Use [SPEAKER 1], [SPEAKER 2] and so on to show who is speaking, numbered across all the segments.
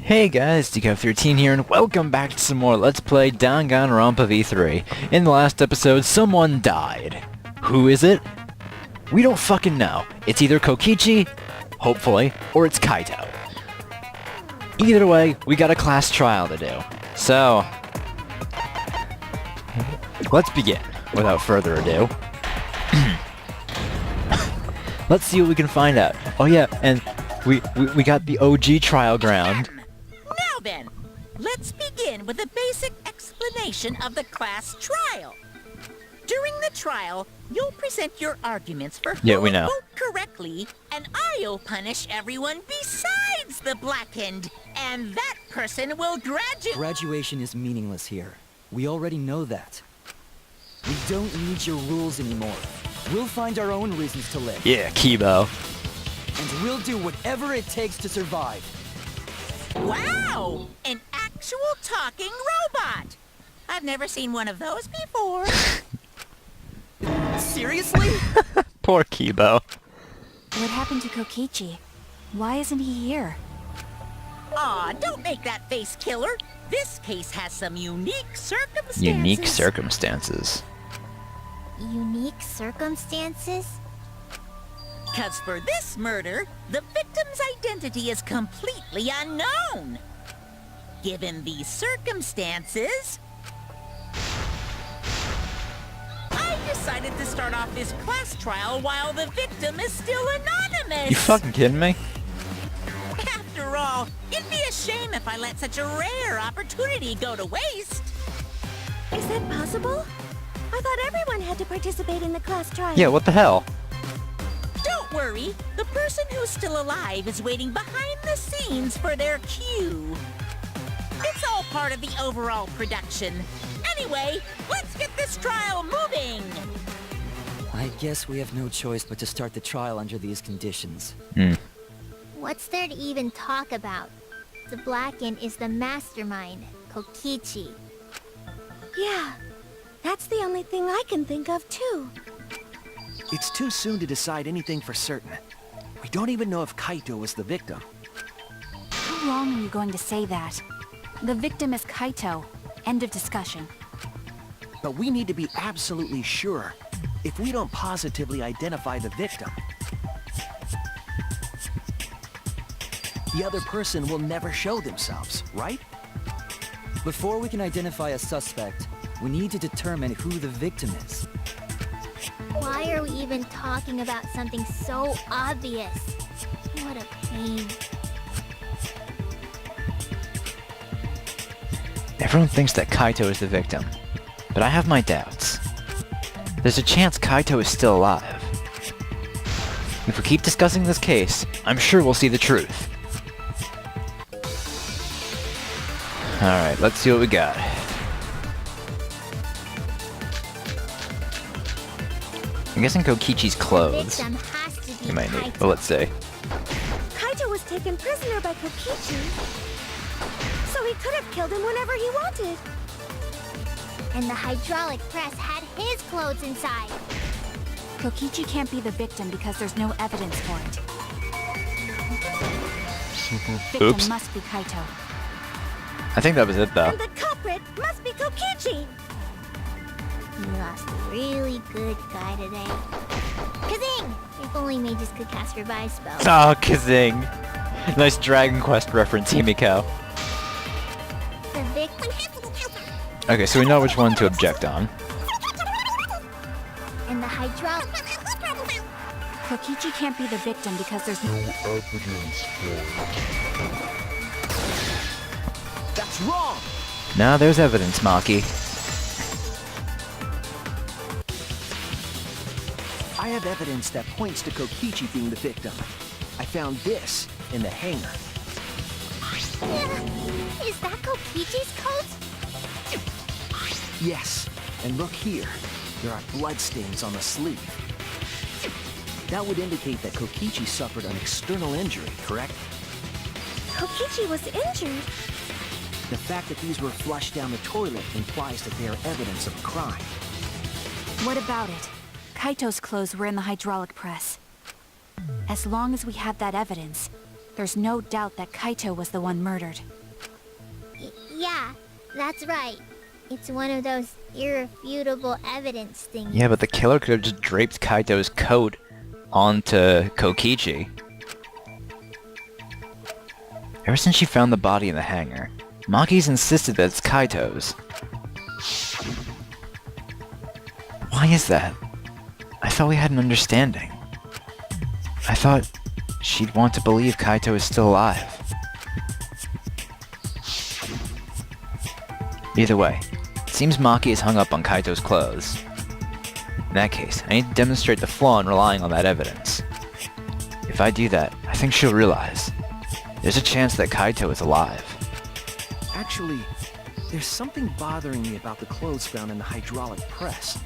[SPEAKER 1] Hey guys, DK13 here, and welcome back to some more Let's Play Danganronpa V3. In the last episode, someone died. Who is it? We don't fucking know. It's either Kokichi, hopefully, or it's Kaito. Either way, we got a class trial to do. So, let's begin, without further ado. Let's see what we can find out. Oh yeah, and we got the OG trial ground.
[SPEAKER 2] Now then, let's begin with a basic explanation of the class trial. During the trial, you'll present your arguments for who
[SPEAKER 1] we know.
[SPEAKER 2] vote correctly, and I'll punish everyone besides the blackened, and that person will graduate.
[SPEAKER 3] Graduation is meaningless here. We already know that. We don't need your rules anymore. We'll find our own reasons to live.
[SPEAKER 1] Yeah, Kibo.
[SPEAKER 3] And we'll do whatever it takes to survive.
[SPEAKER 2] Wow! An actual talking robot! I've never seen one of those before.
[SPEAKER 3] Seriously?
[SPEAKER 1] Poor Kibo.
[SPEAKER 4] What happened to Kokichi? Why isn't he here?
[SPEAKER 2] Aw, don't make that face, killer. This case has some unique circumstances.
[SPEAKER 1] Unique circumstances.
[SPEAKER 4] Unique circumstances?
[SPEAKER 2] Because for this murder, the victim's identity is completely unknown. Given these circumstances, I decided to start off this class trial while the victim is still anonymous.
[SPEAKER 1] You fucking kidding me?
[SPEAKER 2] After all, it'd be a shame if I let such a rare opportunity go to waste.
[SPEAKER 4] Is that possible? I thought everyone had to participate in the class trial.
[SPEAKER 1] Yeah, what the hell?
[SPEAKER 2] Don't worry, the person who's still alive is waiting behind the scenes for their cue. It's all part of the overall production. Anyway, let's get this trial moving!
[SPEAKER 3] I guess we have no choice but to start the trial under these conditions.
[SPEAKER 5] What's there to even talk about? The Blackened is the mastermind, Kokichi.
[SPEAKER 4] Yeah, that's the only thing I can think of too.
[SPEAKER 6] It's too soon to decide anything for certain. We don't even know if Kaito was the victim.
[SPEAKER 4] How long are you going to say that? The victim is Kaito. End of discussion.
[SPEAKER 6] But we need to be absolutely sure. If we don't positively identify the victim, the other person will never show themselves, right?
[SPEAKER 3] Before we can identify a suspect, we need to determine who the victim is.
[SPEAKER 5] Why are we even talking about something so obvious? What a pain.
[SPEAKER 1] Everyone thinks that Kaito is the victim, but I have my doubts. There's a chance Kaito is still alive. If we keep discussing this case, I'm sure we'll see the truth. Alright, let's see what we got. I'm guessing Kokichi's clothes.
[SPEAKER 5] Victim has to be
[SPEAKER 1] You might need.
[SPEAKER 5] Kaito.
[SPEAKER 1] Well, let's see.
[SPEAKER 4] Kaito was taken prisoner by Kokichi, so he could have killed him whenever he wanted.
[SPEAKER 5] And the hydraulic press had his clothes inside.
[SPEAKER 4] Kokichi can't be the victim because there's no evidence for it. Victim
[SPEAKER 1] Oops.
[SPEAKER 4] must be Kaito.
[SPEAKER 1] I think that was it, though.
[SPEAKER 4] And the culprit must be Kokichi!
[SPEAKER 5] We lost a really good guy today. Kazing! If only mages could cast revive spells.
[SPEAKER 1] Oh, Kazing! Nice Dragon Quest reference, Himiko.
[SPEAKER 5] The victim...
[SPEAKER 1] Okay, so we know which one to object on.
[SPEAKER 5] And the hydraulic...
[SPEAKER 4] Kokichi can't be the victim because there's no...
[SPEAKER 6] That's wrong!
[SPEAKER 1] Now there's evidence, Maki.
[SPEAKER 6] I have evidence that points to Kokichi being the victim. I found this in the hangar.
[SPEAKER 5] Is that Kokichi's coat?
[SPEAKER 6] Yes, and look here. There are bloodstains on the sleeve. That would indicate that Kokichi suffered an external injury, correct?
[SPEAKER 4] Kokichi was injured?
[SPEAKER 6] The fact that these were flushed down the toilet implies that they are evidence of a crime.
[SPEAKER 4] What about it? Kaito's clothes were in the hydraulic press. As long as we have that evidence,
[SPEAKER 7] There's no doubt that Kaito was the one murdered.
[SPEAKER 5] Yeah, that's right. It's one of those irrefutable evidence things.
[SPEAKER 1] Yeah, but the killer could have just draped Kaito's coat onto Kokichi. Ever since she found the body in the hangar, Maki's insisted that it's Kaito's. Why is that? I thought we had an understanding. I thought she'd want to believe Kaito is still alive. Either way, it seems Maki is hung up on Kaito's clothes. In that case, I need to demonstrate the flaw in relying on that evidence. If I do that, I think she'll realize there's a chance that Kaito is alive.
[SPEAKER 6] Actually, there's something bothering me about the clothes found in the hydraulic press.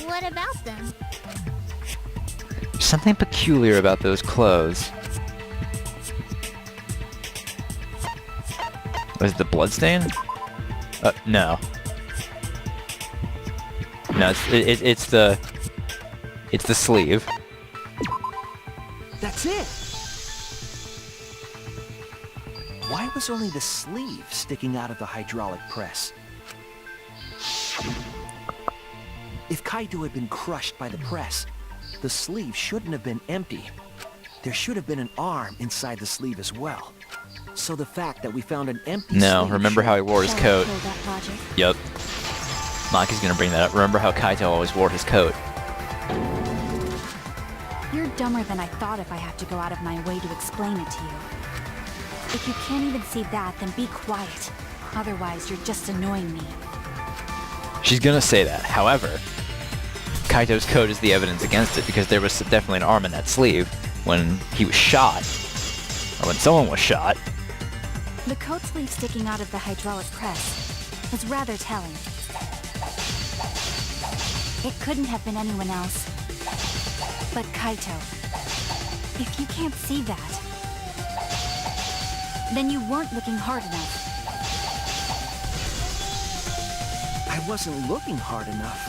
[SPEAKER 5] What about them?
[SPEAKER 1] There's something peculiar about those clothes. Was it the bloodstain? No. No, it's the sleeve.
[SPEAKER 6] That's it! Why was only the sleeve sticking out of the hydraulic press? If Kaito had been crushed by the press, the sleeve shouldn't have been empty. There should have been an arm inside the sleeve as well. So the fact that we found an empty
[SPEAKER 1] No,
[SPEAKER 6] sleeve
[SPEAKER 1] remember how he wore his coat?
[SPEAKER 7] Kill that logic.
[SPEAKER 1] Yup. Maki's gonna bring that up. Remember how Kaito always wore his coat?
[SPEAKER 7] You're dumber than I thought if I have to go out of my way to explain it to you. If you can't even see that, then be quiet. Otherwise, you're just annoying me.
[SPEAKER 1] She's gonna say that. However, Kaito's coat is the evidence against it because there was definitely an arm in that sleeve when he was shot. Or when someone was shot.
[SPEAKER 7] The coat sleeve sticking out of the hydraulic press is rather telling. It couldn't have been anyone else but Kaito. If you can't see that, then you weren't looking hard enough.
[SPEAKER 6] I wasn't looking hard enough.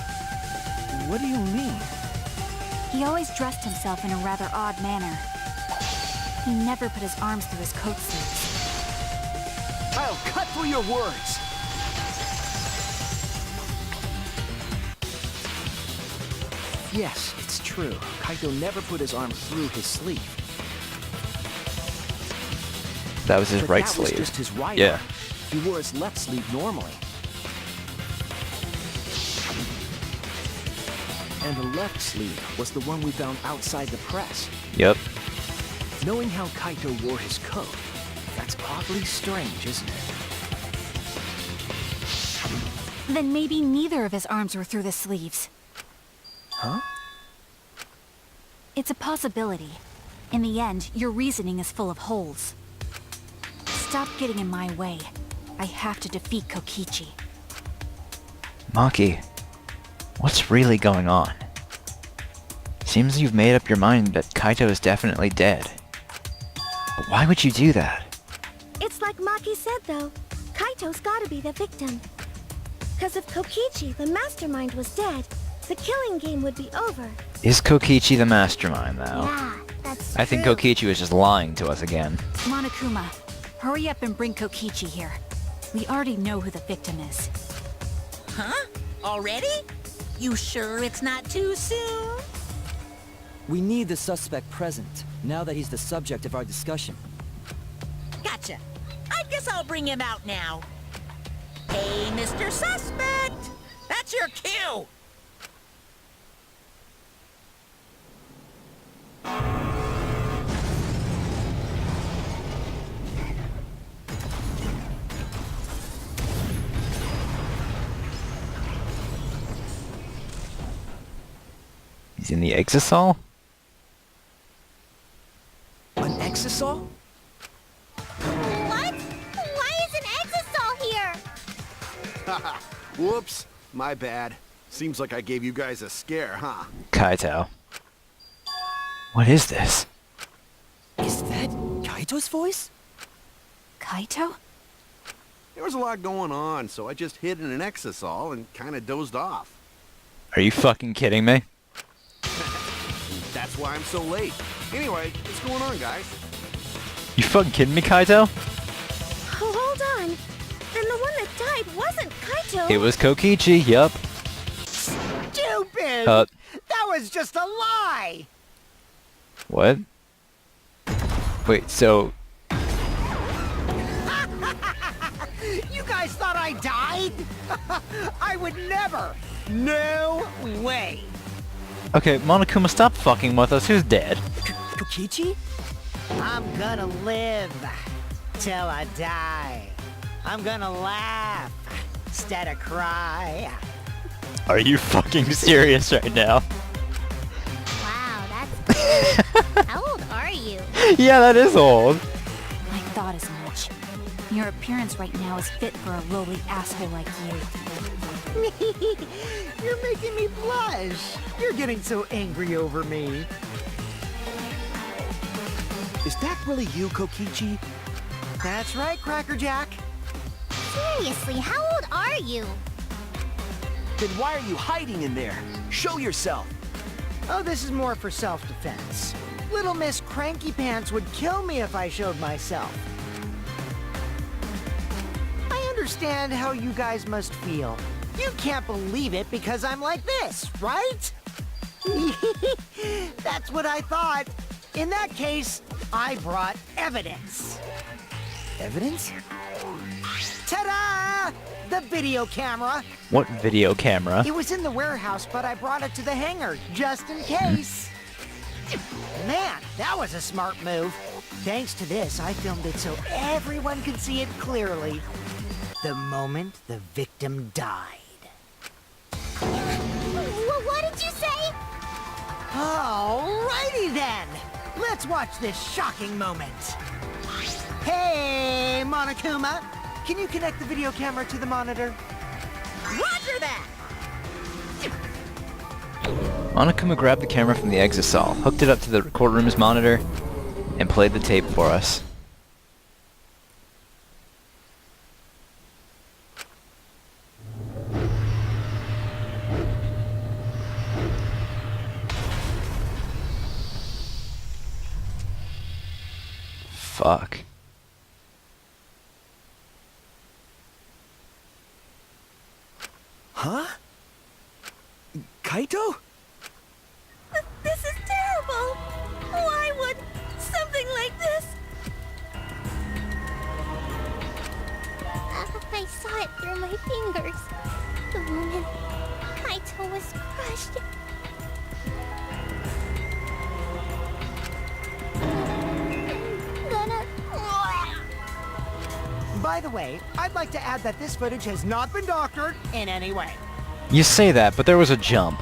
[SPEAKER 6] What do you mean?
[SPEAKER 7] He always dressed himself in a rather odd manner. He never put his arms through his coat sleeves.
[SPEAKER 6] I'll cut through your words! Yes, it's true. Kaito never put his arm through his sleeve.
[SPEAKER 1] That was his
[SPEAKER 6] But
[SPEAKER 1] right
[SPEAKER 6] that
[SPEAKER 1] sleeve.
[SPEAKER 6] was just his right
[SPEAKER 1] Yeah.
[SPEAKER 6] arm. He wore his left sleeve normally. And the left sleeve was the one we found outside the press.
[SPEAKER 1] Yup.
[SPEAKER 6] Knowing how Kaito wore his coat, that's awfully strange, isn't it?
[SPEAKER 7] Then maybe neither of his arms were through the sleeves.
[SPEAKER 6] Huh?
[SPEAKER 7] It's a possibility. In the end, your reasoning is full of holes. Stop getting in my way. I have to defeat Kokichi.
[SPEAKER 1] Maki, what's really going on? Seems you've made up your mind that Kaito is definitely dead. But why would you do that?
[SPEAKER 4] It's like Maki said, though. Kaito's gotta be the victim. Because if Kokichi, the mastermind, was dead, the killing game would be over.
[SPEAKER 1] Is Kokichi the mastermind, though?
[SPEAKER 5] Yeah, that's
[SPEAKER 1] I think
[SPEAKER 5] true.
[SPEAKER 1] Kokichi was just lying to us again.
[SPEAKER 7] Monokuma, hurry up and bring Kokichi here. We already know who the victim is.
[SPEAKER 2] Huh? Already? You sure it's not too soon?
[SPEAKER 3] We need the suspect present, now that he's the subject of our discussion.
[SPEAKER 2] Gotcha. I guess I'll bring him out now. Hey, Mr. Suspect! That's your cue!
[SPEAKER 1] He's in the Exisol?
[SPEAKER 6] An exisol?
[SPEAKER 5] What? Why is an exisol here?
[SPEAKER 8] Whoops, my bad. Seems like I gave you guys a scare, huh?
[SPEAKER 1] Kaito. What is this?
[SPEAKER 3] Is that Kaito's voice?
[SPEAKER 7] Kaito?
[SPEAKER 8] There was a lot going on, so I just hid in an exisol and kinda dozed off.
[SPEAKER 1] Are you fucking kidding me?
[SPEAKER 8] That's why I'm so late. Anyway, what's going on, guys?
[SPEAKER 1] You fucking kidding me, Kaito?
[SPEAKER 4] Oh, hold on. Then the one that died wasn't Kaito.
[SPEAKER 1] It was Kokichi, yup.
[SPEAKER 9] Stupid! That was just a lie!
[SPEAKER 1] What? Wait, so...
[SPEAKER 9] You guys thought I died? I would never! No way!
[SPEAKER 1] Okay, Monokuma, stop fucking with us. Who's dead?
[SPEAKER 3] Kokichi?
[SPEAKER 9] I'm gonna live till I die. I'm gonna laugh instead of cry.
[SPEAKER 1] Are you fucking serious right now?
[SPEAKER 5] Wow, that's cool. How old are you?
[SPEAKER 1] Yeah, that is old.
[SPEAKER 7] I thought as much. Your appearance right now is fit for a lowly asshole like you.
[SPEAKER 9] You're making me blush. You're getting so angry over me.
[SPEAKER 6] Is that really you, Kokichi?
[SPEAKER 9] That's right, Cracker Jack.
[SPEAKER 5] Seriously, how old are you?
[SPEAKER 6] Then why are you hiding in there? Show yourself.
[SPEAKER 9] Oh, this is more for self-defense. Little Miss Cranky Pants would kill me if I showed myself. I understand how you guys must feel. You can't believe it because I'm like this, right? That's what I thought. In that case, I brought evidence.
[SPEAKER 3] Evidence?
[SPEAKER 9] Ta-da! The video camera.
[SPEAKER 1] What video camera?
[SPEAKER 9] It was in the warehouse, but I brought it to the hangar, just in case. Man, that was a smart move. Thanks to this, I filmed it so everyone could see it clearly. The moment the victim died.
[SPEAKER 5] What did you say?
[SPEAKER 9] Alrighty then. Let's watch this shocking moment. Hey, Monokuma. Can you connect the video camera to the monitor?
[SPEAKER 2] Roger that!
[SPEAKER 1] Monokuma grabbed the camera from the exit saw, hooked it up to the courtroom's monitor, and played the tape for us. Fuck.
[SPEAKER 6] Huh? Kaito?
[SPEAKER 4] This is terrible. Why would something like this?
[SPEAKER 5] I saw it through my fingers. The moment Kaito was crushed.
[SPEAKER 9] By the way, I'd like to add that this footage has not been doctored in any way.
[SPEAKER 1] You say that, but there was a jump.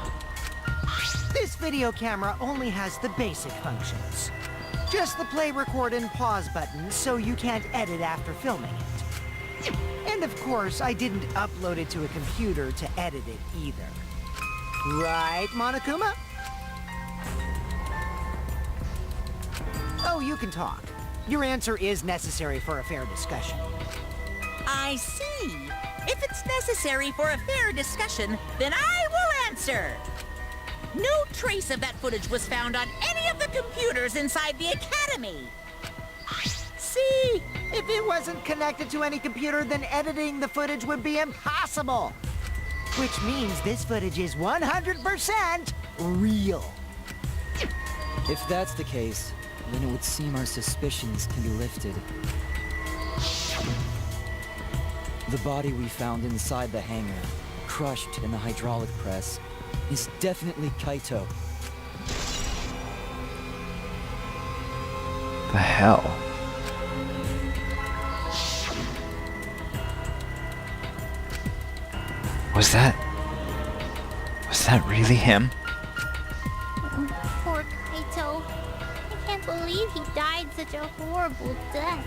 [SPEAKER 9] This video camera only has the basic functions. Just the play, record, and pause buttons, so you can't edit after filming it. And of course, I didn't upload it to a computer to edit it either. Right, Monokuma? Oh, you can talk. Your answer is necessary for a fair discussion.
[SPEAKER 2] I see. If it's necessary for a fair discussion, then I will answer. No trace of that footage was found on any of the computers inside the Academy.
[SPEAKER 9] See? If it wasn't connected to any computer, then editing the footage would be impossible. Which means this footage is 100% real.
[SPEAKER 3] If that's the case, then it would seem our suspicions can be lifted. The body we found inside the hangar, crushed in the hydraulic press, is definitely Kaito.
[SPEAKER 1] The hell? Was that really him?
[SPEAKER 5] Poor Kaito. I can't believe he died such a horrible death.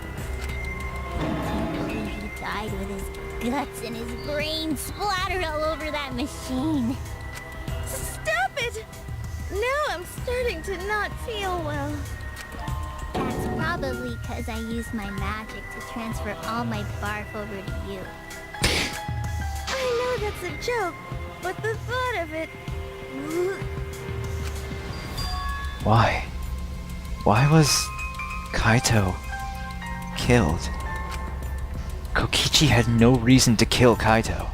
[SPEAKER 5] I can't believe he died with his guts and his brains splattered all over that machine.
[SPEAKER 4] Stop it! Now I'm starting to not feel well.
[SPEAKER 5] That's probably because I used my magic to transfer all my barf over to you.
[SPEAKER 4] I know that's a joke, but the thought of it...
[SPEAKER 1] Why? Why was Kaito killed? Kokichi had no reason to kill Kaito.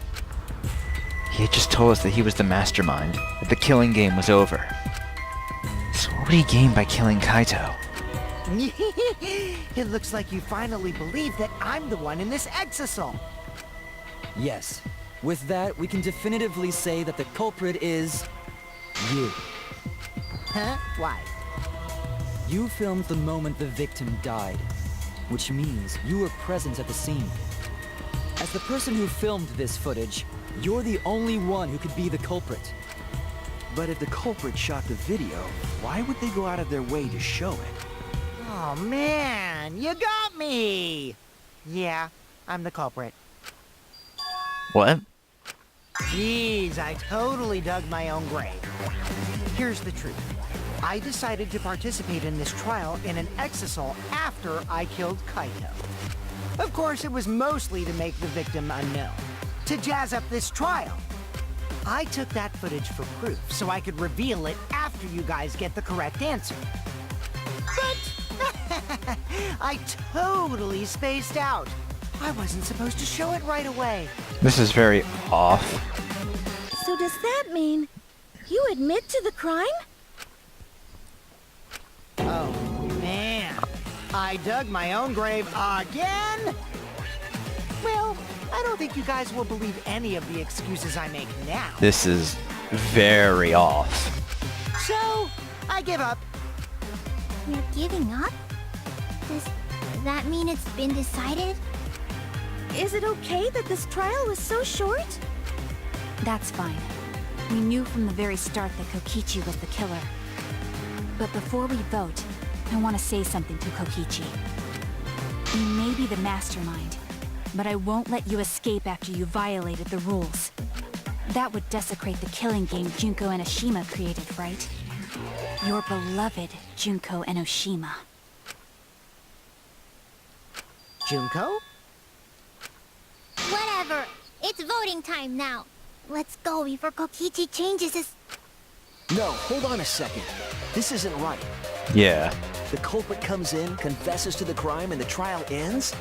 [SPEAKER 1] He had just told us that he was the mastermind, that the killing game was over. So what would he gain by killing Kaito?
[SPEAKER 9] It looks like you finally believe that I'm the one in this exisal.
[SPEAKER 3] Yes. With that, we can definitively say that the culprit is... you.
[SPEAKER 9] Huh? Why?
[SPEAKER 3] You filmed the moment the victim died, which means you were present at the scene. As the person who filmed this footage, you're the only one who could be the culprit.
[SPEAKER 6] But if the culprit shot the video, why would they go out of their way to show it?
[SPEAKER 9] Oh man, you got me! Yeah, I'm the culprit.
[SPEAKER 1] What?
[SPEAKER 9] Jeez, I totally dug my own grave. Here's the truth. I decided to participate in this trial in an exisal after I killed Kaito. Of course, it was mostly to make the victim unknown, to jazz up this trial. I took that footage for proof, so I could reveal it after you guys get the correct answer. But I totally spaced out. I wasn't supposed to show it right away.
[SPEAKER 1] This is very off.
[SPEAKER 4] So does that mean you admit to the crime?
[SPEAKER 9] Oh, man. I dug my own grave again? Well, I don't think you guys will believe any of the excuses I make now.
[SPEAKER 1] This is very off.
[SPEAKER 9] So, I give up.
[SPEAKER 5] You're giving up? Does that mean it's been decided?
[SPEAKER 4] Is it okay that this trial was so short?
[SPEAKER 7] That's fine. We knew from the very start that Kokichi was the killer. But before we vote, I want to say something to Kokichi. You may be the mastermind, but I won't let you escape after you violated the rules. That would desecrate the killing game Junko Enoshima created, right? Your beloved Junko Enoshima.
[SPEAKER 9] Junko?
[SPEAKER 5] Whatever. It's voting time now. Let's go before Kokichi changes his...
[SPEAKER 6] No, hold on a second. This isn't right.
[SPEAKER 1] Yeah.
[SPEAKER 6] The culprit comes in, confesses to the crime, and the trial ends?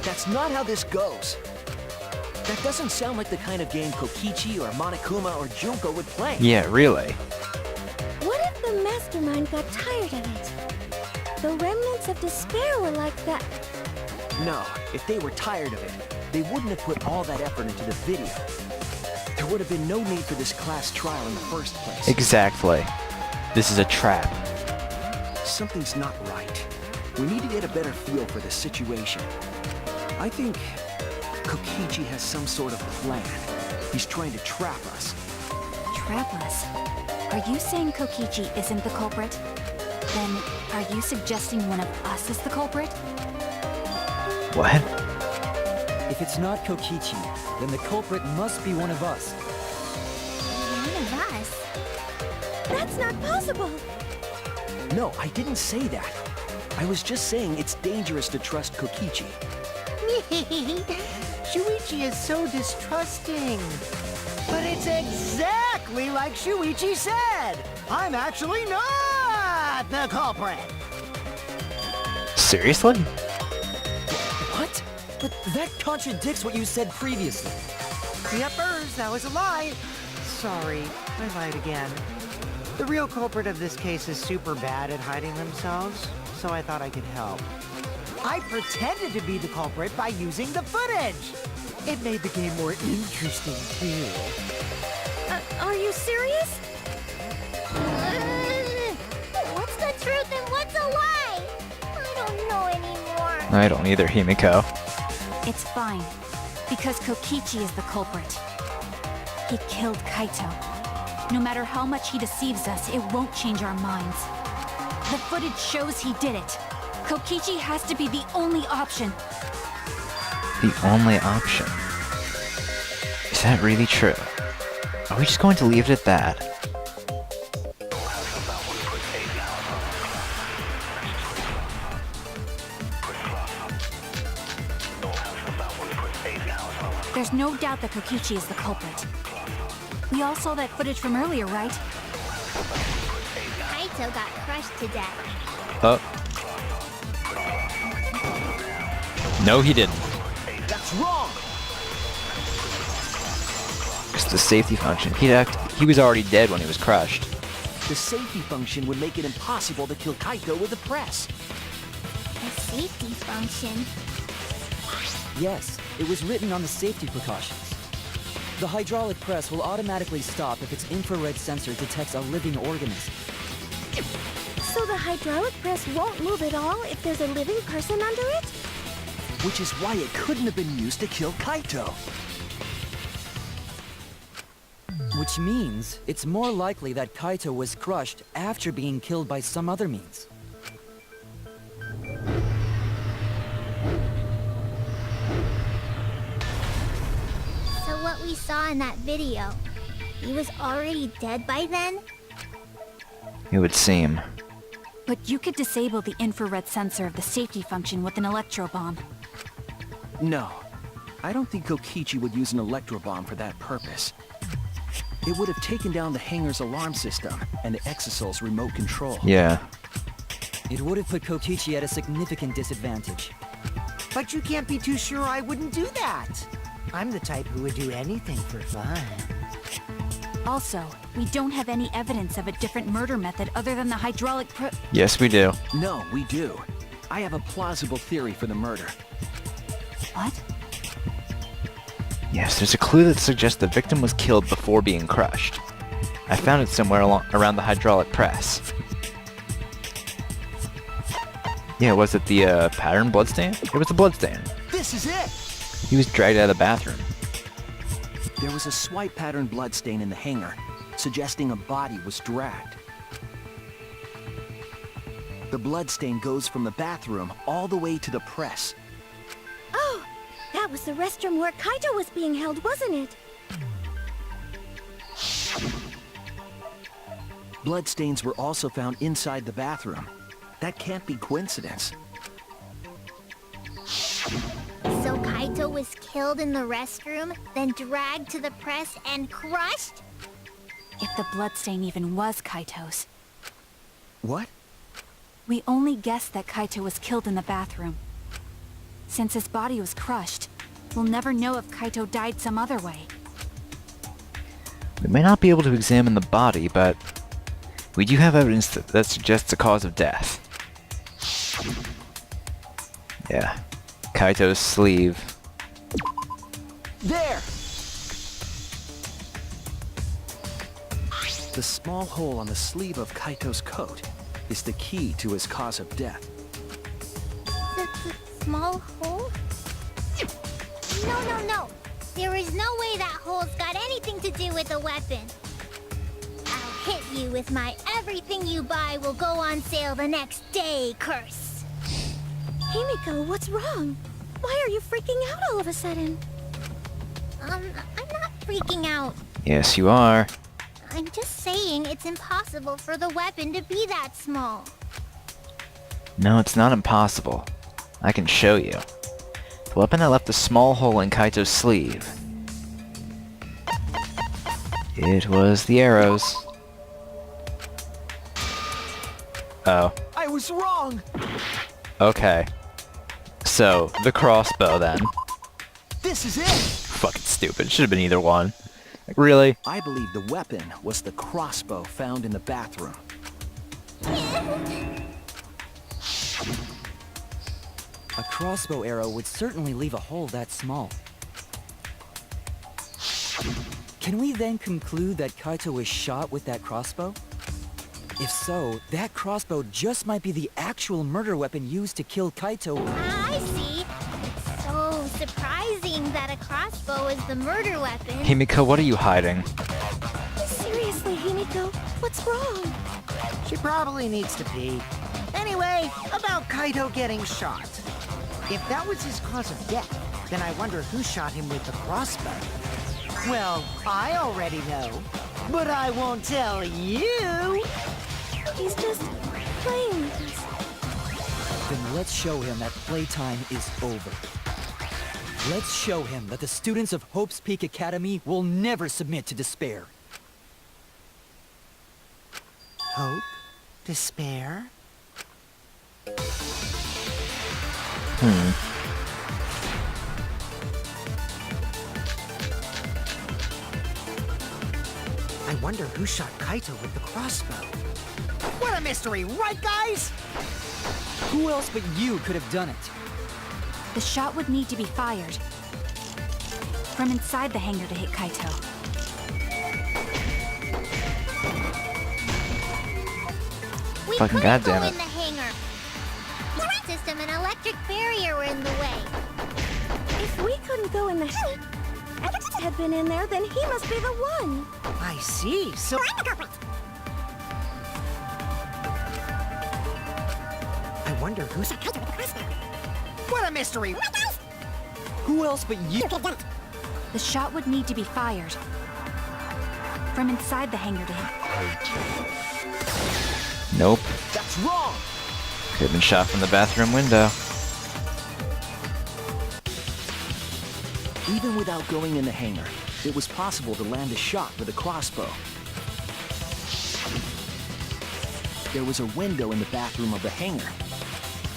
[SPEAKER 6] That's not how this goes. That doesn't sound like the kind of game Kokichi or Monokuma or Junko would play.
[SPEAKER 1] Yeah, really.
[SPEAKER 4] What if the mastermind got tired of it? The remnants of despair were like that.
[SPEAKER 6] No, if they were tired of it, they wouldn't have put all that effort into the video. There would have been no need for this class trial in the first place.
[SPEAKER 1] Exactly. This is a trap.
[SPEAKER 6] Something's not right. We need to get a better feel for the situation. I think Kokichi has some sort of plan. He's trying to trap us.
[SPEAKER 7] Trap us? Are you saying Kokichi isn't the culprit? Then, are you suggesting one of us is the culprit?
[SPEAKER 1] What?
[SPEAKER 3] If it's not Kokichi, then the culprit must be one of us.
[SPEAKER 5] One of us?
[SPEAKER 4] That's not possible.
[SPEAKER 6] No, I didn't say that. I was just saying it's dangerous to trust Kokichi.
[SPEAKER 9] Shuichi is so distrusting. But it's exactly like Shuichi said. I'm actually not the culprit.
[SPEAKER 1] Seriously?
[SPEAKER 3] What? But that contradicts what you said previously.
[SPEAKER 9] Yuppers, that was a lie. Sorry, I lied again. The real culprit of this case is super bad at hiding themselves, so I thought I could help. I pretended to be the culprit by using the footage. It made the game more interesting, too.
[SPEAKER 4] Are you serious?
[SPEAKER 5] What's the truth and what's a lie? I don't know anymore.
[SPEAKER 1] I don't either, Himiko.
[SPEAKER 7] It's fine, because Kokichi is the culprit. He killed Kaito. No matter how much he deceives us, it won't change our minds. The footage shows he did it. Kokichi has to be the only option.
[SPEAKER 1] The only option. Is that really true? Are we just going to leave it at that?
[SPEAKER 7] There's no doubt that Kokichi is the culprit. We all saw that footage from earlier, right?
[SPEAKER 5] Kaito got crushed to death.
[SPEAKER 1] Oh. No, he didn't.
[SPEAKER 6] That's wrong!
[SPEAKER 1] It's the safety function. He was already dead when he was crushed.
[SPEAKER 6] The safety function would make it impossible to kill Kaito with the press.
[SPEAKER 5] A safety function.
[SPEAKER 3] Yes, it was written on the safety precautions. The hydraulic press will automatically stop if its infrared sensor detects a living organism.
[SPEAKER 4] So the hydraulic press won't move at all if there's a living person under it?
[SPEAKER 6] Which is why it couldn't have been used to kill Kaito.
[SPEAKER 3] Which means it's more likely that Kaito was crushed after being killed by some other means.
[SPEAKER 5] So what we saw in that video, he was already dead by then?
[SPEAKER 1] It would seem.
[SPEAKER 7] But you could disable the infrared sensor of the safety function with an electro bomb.
[SPEAKER 6] No. I don't think Kokichi would use an electro bomb for that purpose. It would have taken down the hangar's alarm system and the Exosoul's remote control.
[SPEAKER 1] Yeah.
[SPEAKER 3] It would have put Kokichi at a significant disadvantage.
[SPEAKER 9] But you can't be too sure I wouldn't do that. I'm the type who would do anything for fun.
[SPEAKER 7] Also, we don't have any evidence of a different murder method other than the hydraulic
[SPEAKER 1] Yes, we do.
[SPEAKER 6] No, we do. I have a plausible theory for the murder.
[SPEAKER 7] What?
[SPEAKER 1] Yes, there's a clue that suggests the victim was killed before being crushed. I found it somewhere around the hydraulic press. Yeah, was it the pattern bloodstain? It was the bloodstain.
[SPEAKER 6] This is it!
[SPEAKER 1] He was dragged out of the bathroom.
[SPEAKER 6] There was a swipe pattern bloodstain in the hangar, suggesting a body was dragged. The bloodstain goes from the bathroom all the way to the press.
[SPEAKER 4] Oh, that was the restroom where Kaito was being held, wasn't it?
[SPEAKER 6] Bloodstains were also found inside the bathroom. That can't be coincidence.
[SPEAKER 5] So Kaito was killed in the restroom, then dragged to the press and crushed?
[SPEAKER 7] If the bloodstain even was Kaito's.
[SPEAKER 6] What?
[SPEAKER 7] We only guessed that Kaito was killed in the bathroom. Since his body was crushed, we'll never know if Kaito died some other way.
[SPEAKER 1] We may not be able to examine the body, but we do have evidence that suggests a cause of death. Yeah. Kaito's sleeve.
[SPEAKER 6] There! The small hole on the sleeve of Kaito's coat is the key to his cause of death.
[SPEAKER 5] The small hole? No. There is no way that hole's got anything to do with the weapon. I'll hit you with my everything you buy will go on sale the next day curse.
[SPEAKER 4] Himiko, what's wrong? Why are you freaking out all of a sudden?
[SPEAKER 5] I'm not freaking out.
[SPEAKER 1] Yes, you are.
[SPEAKER 5] I'm just saying it's impossible for the weapon to be that small.
[SPEAKER 1] No, it's not impossible. I can show you. The weapon that left a small hole in Kaito's sleeve. It was the arrows. Oh.
[SPEAKER 6] I was wrong!
[SPEAKER 1] Okay. So, the crossbow then.
[SPEAKER 6] This is it!
[SPEAKER 1] Fucking stupid. Should have been either one. Like, really?
[SPEAKER 6] I believe the weapon was the crossbow found in the bathroom.
[SPEAKER 3] A crossbow arrow would certainly leave a hole that small. Can we then conclude that Kaito was shot with that crossbow? If so, that crossbow just might be the actual murder weapon used to kill Kaito.
[SPEAKER 5] I see. It's so surprising that a crossbow is the murder weapon.
[SPEAKER 1] Himiko, what are you hiding?
[SPEAKER 4] Seriously, Himiko, what's wrong?
[SPEAKER 9] She probably needs to pee. Anyway, about Kaito getting shot. If that was his cause of death, then I wonder who shot him with the crossbow. Well, I already know, but I won't tell you.
[SPEAKER 4] He's just playing with us.
[SPEAKER 3] Then let's show him that playtime is over. Let's show him that the students of Hope's Peak Academy will never submit to despair.
[SPEAKER 9] Hope? Despair? I wonder who shot Kaito with the crossbow. What a mystery, right, guys?
[SPEAKER 3] Who else but you could have done it?
[SPEAKER 7] The shot would need to be fired from inside the hangar to hit Kaito.
[SPEAKER 5] We
[SPEAKER 1] Fucking
[SPEAKER 5] couldn't go
[SPEAKER 1] goddamn
[SPEAKER 5] in
[SPEAKER 1] it.
[SPEAKER 5] the hangar. The light system and electric barrier were in the way.
[SPEAKER 4] If we couldn't go in the had been in there, then he must be the one.
[SPEAKER 9] I see, so... I wonder who shot Kaito with the crossbow. What a mystery!
[SPEAKER 3] Who else but you?
[SPEAKER 7] The shot would need to be fired from inside the hangar to hit.
[SPEAKER 1] Nope.
[SPEAKER 6] That's wrong!
[SPEAKER 1] Could have been shot from the bathroom window.
[SPEAKER 6] Even without going in the hangar, it was possible to land a shot with a crossbow. There was a window in the bathroom of the hangar.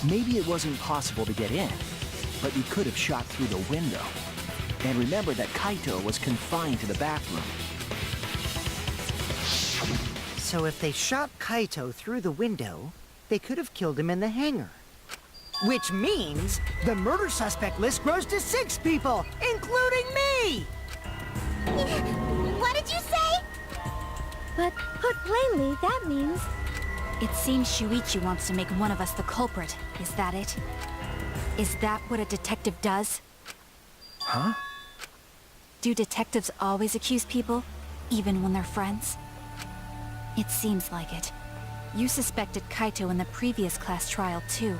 [SPEAKER 6] Maybe it wasn't possible to get in, but you could have shot through the window. And remember that Kaito was confined to the bathroom.
[SPEAKER 9] So if they shot Kaito through the window, they could have killed him in the hangar. Which means the murder suspect list grows to 6 people, including me!
[SPEAKER 5] What did you say?
[SPEAKER 4] But put plainly, that means
[SPEAKER 7] It seems Shuichi wants to make one of us the culprit. Is that it? Is that what a detective does?
[SPEAKER 6] Huh?
[SPEAKER 7] Do detectives always accuse people, even when they're friends? It seems like it. You suspected Kaito in the previous class trial, too.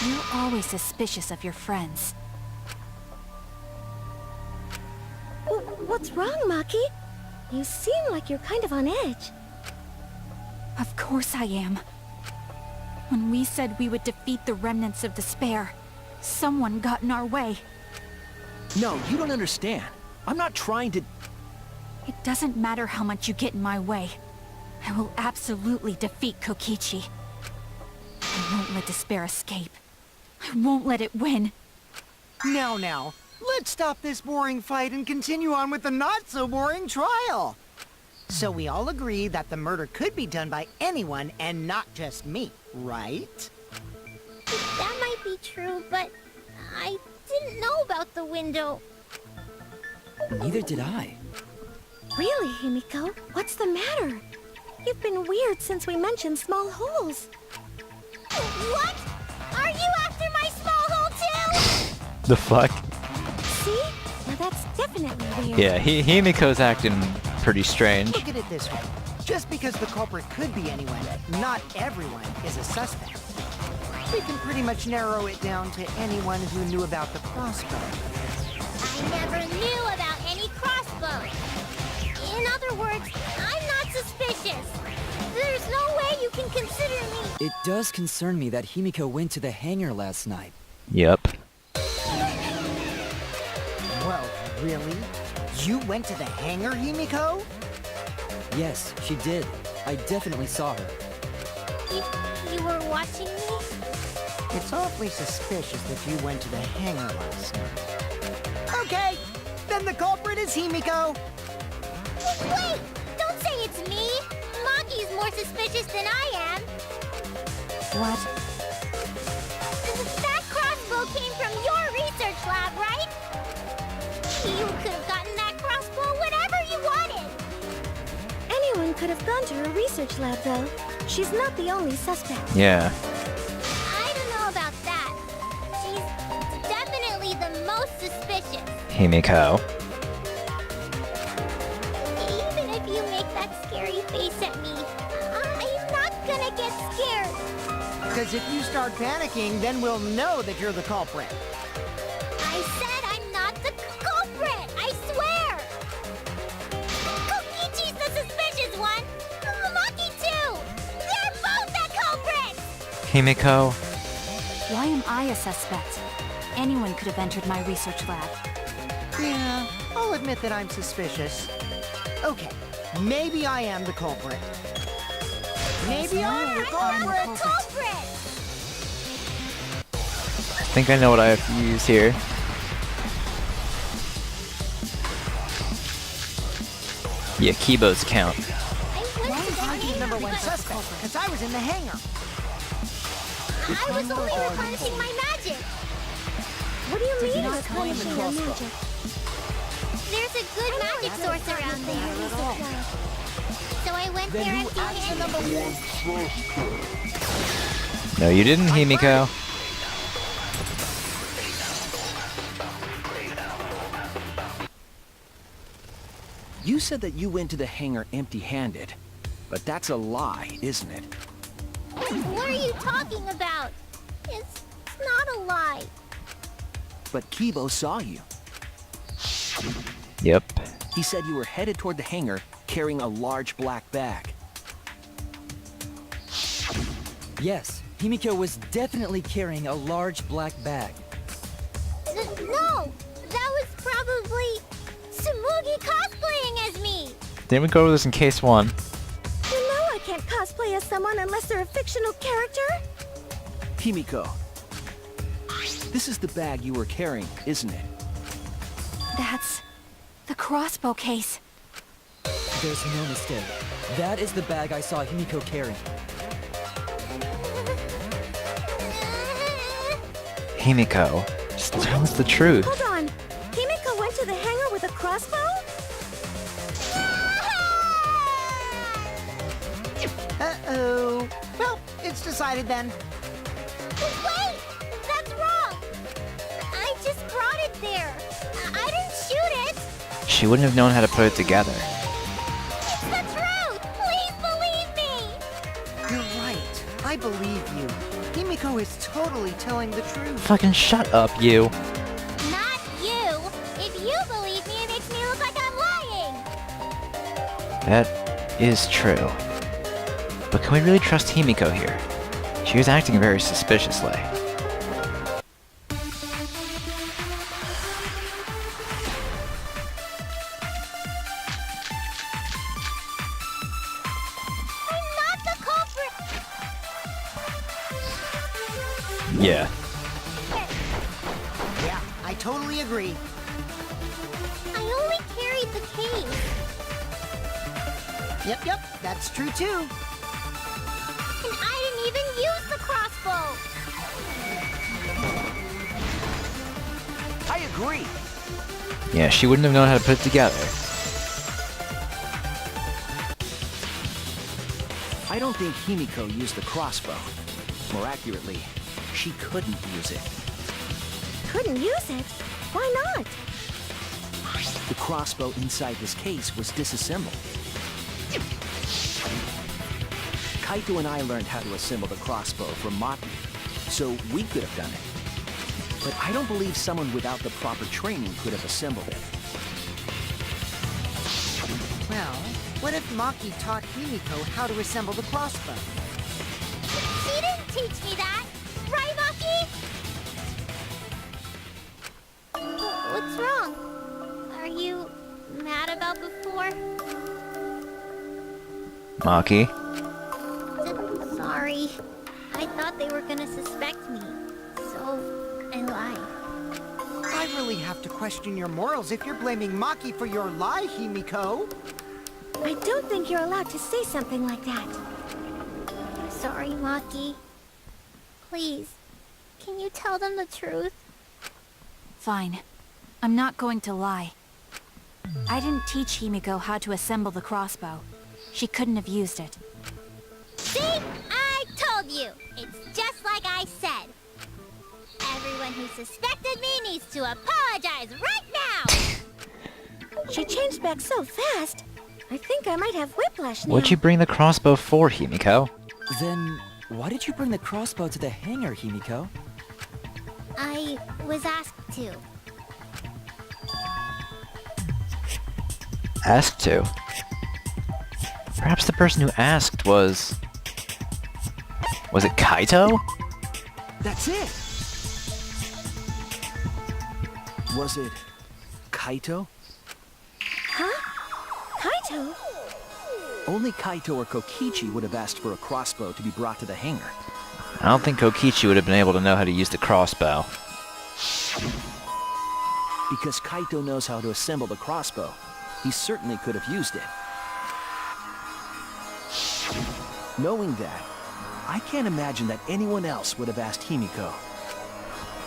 [SPEAKER 7] You're always suspicious of your friends.
[SPEAKER 4] What's wrong, Maki? You seem like you're kind of on edge.
[SPEAKER 7] Of course I am. When we said we would defeat the remnants of despair, someone got in our way.
[SPEAKER 6] No, you don't understand. I'm not trying to...
[SPEAKER 7] It doesn't matter how much you get in my way. I will absolutely defeat Kokichi. I won't let despair escape. I won't let it win.
[SPEAKER 9] Now, let's stop this boring fight and continue on with the not-so-boring trial. So we all agree that the murder could be done by anyone and not just me, right?
[SPEAKER 5] That might be true, but I didn't know about the window.
[SPEAKER 3] Neither did I.
[SPEAKER 4] Really, Himiko? What's the matter? You've been weird since we mentioned small holes.
[SPEAKER 5] What? Are you after my small hole too?
[SPEAKER 1] The fuck?
[SPEAKER 4] See? Now that's definitely weird.
[SPEAKER 1] Yeah, Himiko's acting pretty strange.
[SPEAKER 9] Look at it this way. Just because the culprit could be anyone, not everyone is a suspect. We can pretty much narrow it down to anyone who knew about the crossbow.
[SPEAKER 5] I never knew about any crossbow. In other words, I'm not suspicious. There's no way you can consider me.
[SPEAKER 3] It does concern me that Himiko went to the hangar last night.
[SPEAKER 1] Yep.
[SPEAKER 9] Whoa, really? You went to the hangar, Himiko?
[SPEAKER 3] Yes, she did. I definitely saw her.
[SPEAKER 5] You were watching me?
[SPEAKER 9] It's awfully suspicious that you went to the hangar last night. Okay, then the culprit is Himiko.
[SPEAKER 5] Wait! Don't say it's me! Maki's more suspicious than I am.
[SPEAKER 7] What?
[SPEAKER 5] That crossbow came from your research lab, right? You could have gotten that crossbow whenever you wanted.
[SPEAKER 4] Anyone could have gone to her research lab, though. She's not the only suspect.
[SPEAKER 1] Yeah.
[SPEAKER 5] I don't know about that. She's definitely the most suspicious.
[SPEAKER 1] Himiko.
[SPEAKER 5] Even if you make that scary face at me, I'm not gonna get scared.
[SPEAKER 9] Because if you start panicking, then we'll know that you're the culprit.
[SPEAKER 5] I said I'm not the culprit! I swear! Kokichi's the suspicious one! Maki too! They're both the culprits!
[SPEAKER 1] Himiko.
[SPEAKER 7] Why am I a suspect? Anyone could have entered my research lab.
[SPEAKER 9] Yeah, I'll admit that I'm suspicious. Okay, maybe I am the culprit. Maybe I'm the
[SPEAKER 5] I'm the
[SPEAKER 9] culprit!
[SPEAKER 5] culprit!
[SPEAKER 1] think I know what I have to use here. Yeah, Kibo's count.
[SPEAKER 9] Number one suspect, because I was in the hangar.
[SPEAKER 5] I was only replenishing my magic.
[SPEAKER 4] What do you mean replenishing your magic?
[SPEAKER 5] There's a good magic source around there. So I went there empty-handed.
[SPEAKER 1] No, you didn't, Himiko.
[SPEAKER 6] You said that you went to the hangar empty-handed, but that's a lie, isn't it?
[SPEAKER 5] What are you talking about? It's not a lie.
[SPEAKER 6] But Kibo saw you.
[SPEAKER 1] Yep.
[SPEAKER 6] He said you were headed toward the hangar carrying a large black bag.
[SPEAKER 3] Yes, Himiko was definitely carrying a large black bag.
[SPEAKER 5] No! That was probably Tsumugi cosplaying as me!
[SPEAKER 1] Didn't we go over this in case 1?
[SPEAKER 4] You know I can't cosplay as someone unless they're a fictional character.
[SPEAKER 6] Himiko, this is the bag you were carrying, isn't it?
[SPEAKER 7] That's the crossbow case.
[SPEAKER 3] There's no mistake. That is the bag I saw Himiko carrying.
[SPEAKER 1] Himiko, just tell us the truth.
[SPEAKER 4] Hold on. Himiko went to the hangar with a crossbow?
[SPEAKER 9] Uh-oh. Well, it's decided then.
[SPEAKER 5] Wait! That's wrong! I just brought it there. I didn't shoot it!
[SPEAKER 1] She wouldn't have known how to put it together.
[SPEAKER 5] It's the truth! Please believe me!
[SPEAKER 9] You're right. I believe you. Himiko is totally telling the truth.
[SPEAKER 1] Fucking shut up, you.
[SPEAKER 5] Not you! If you believe me, it makes me look like I'm lying!
[SPEAKER 1] That is true. But can we really trust Himiko here? She was acting very suspiciously.
[SPEAKER 5] I'm not the culprit!
[SPEAKER 1] Yeah.
[SPEAKER 9] Yeah, I totally agree.
[SPEAKER 5] I only carried the case.
[SPEAKER 9] Yep, that's true too.
[SPEAKER 5] And I didn't even use the crossbow!
[SPEAKER 6] I agree.
[SPEAKER 1] Yeah, she wouldn't have known how to put it together.
[SPEAKER 6] I don't think Himiko used the crossbow. More accurately, she couldn't use it.
[SPEAKER 4] Couldn't use it? Why not?
[SPEAKER 6] The crossbow inside this case was disassembled. Kaito and I learned how to assemble the crossbow from Maki, so we could have done it. But I don't believe someone without the proper training could have assembled it.
[SPEAKER 9] Well, what if Maki taught Himiko how to assemble the crossbow?
[SPEAKER 5] She didn't teach me that! Right, Maki? What's wrong? Are you mad about before?
[SPEAKER 1] Maki?
[SPEAKER 5] Sorry. I thought they were gonna suspect me. So, I lied.
[SPEAKER 9] I really have to question your morals if you're blaming Maki for your lie, Himiko.
[SPEAKER 4] I don't think you're allowed to say something like that.
[SPEAKER 5] Sorry, Maki. Please, can you tell them the truth?
[SPEAKER 7] Fine. I'm not going to lie. I didn't teach Himiko how to assemble the crossbow. She couldn't have used it.
[SPEAKER 5] See? I told you! It's just like I said. Everyone who suspected me needs to apologize right now!
[SPEAKER 4] She changed back so fast. I think I might have whiplash now.
[SPEAKER 1] What'd you bring the crossbow for, Himiko?
[SPEAKER 3] Then, why did you bring the crossbow to the hangar, Himiko?
[SPEAKER 5] I was asked to.
[SPEAKER 1] Asked to. Perhaps the person who asked was... Was it Kaito?
[SPEAKER 6] That's it! Was it Kaito?
[SPEAKER 4] Huh? Kaito?
[SPEAKER 6] Only Kaito or Kokichi would have asked for a crossbow to be brought to the hangar.
[SPEAKER 1] I don't think Kokichi would have been able to know how to use the crossbow.
[SPEAKER 6] Because Kaito knows how to assemble the crossbow, he certainly could have used it. Knowing that, I can't imagine that anyone else would have asked Himiko.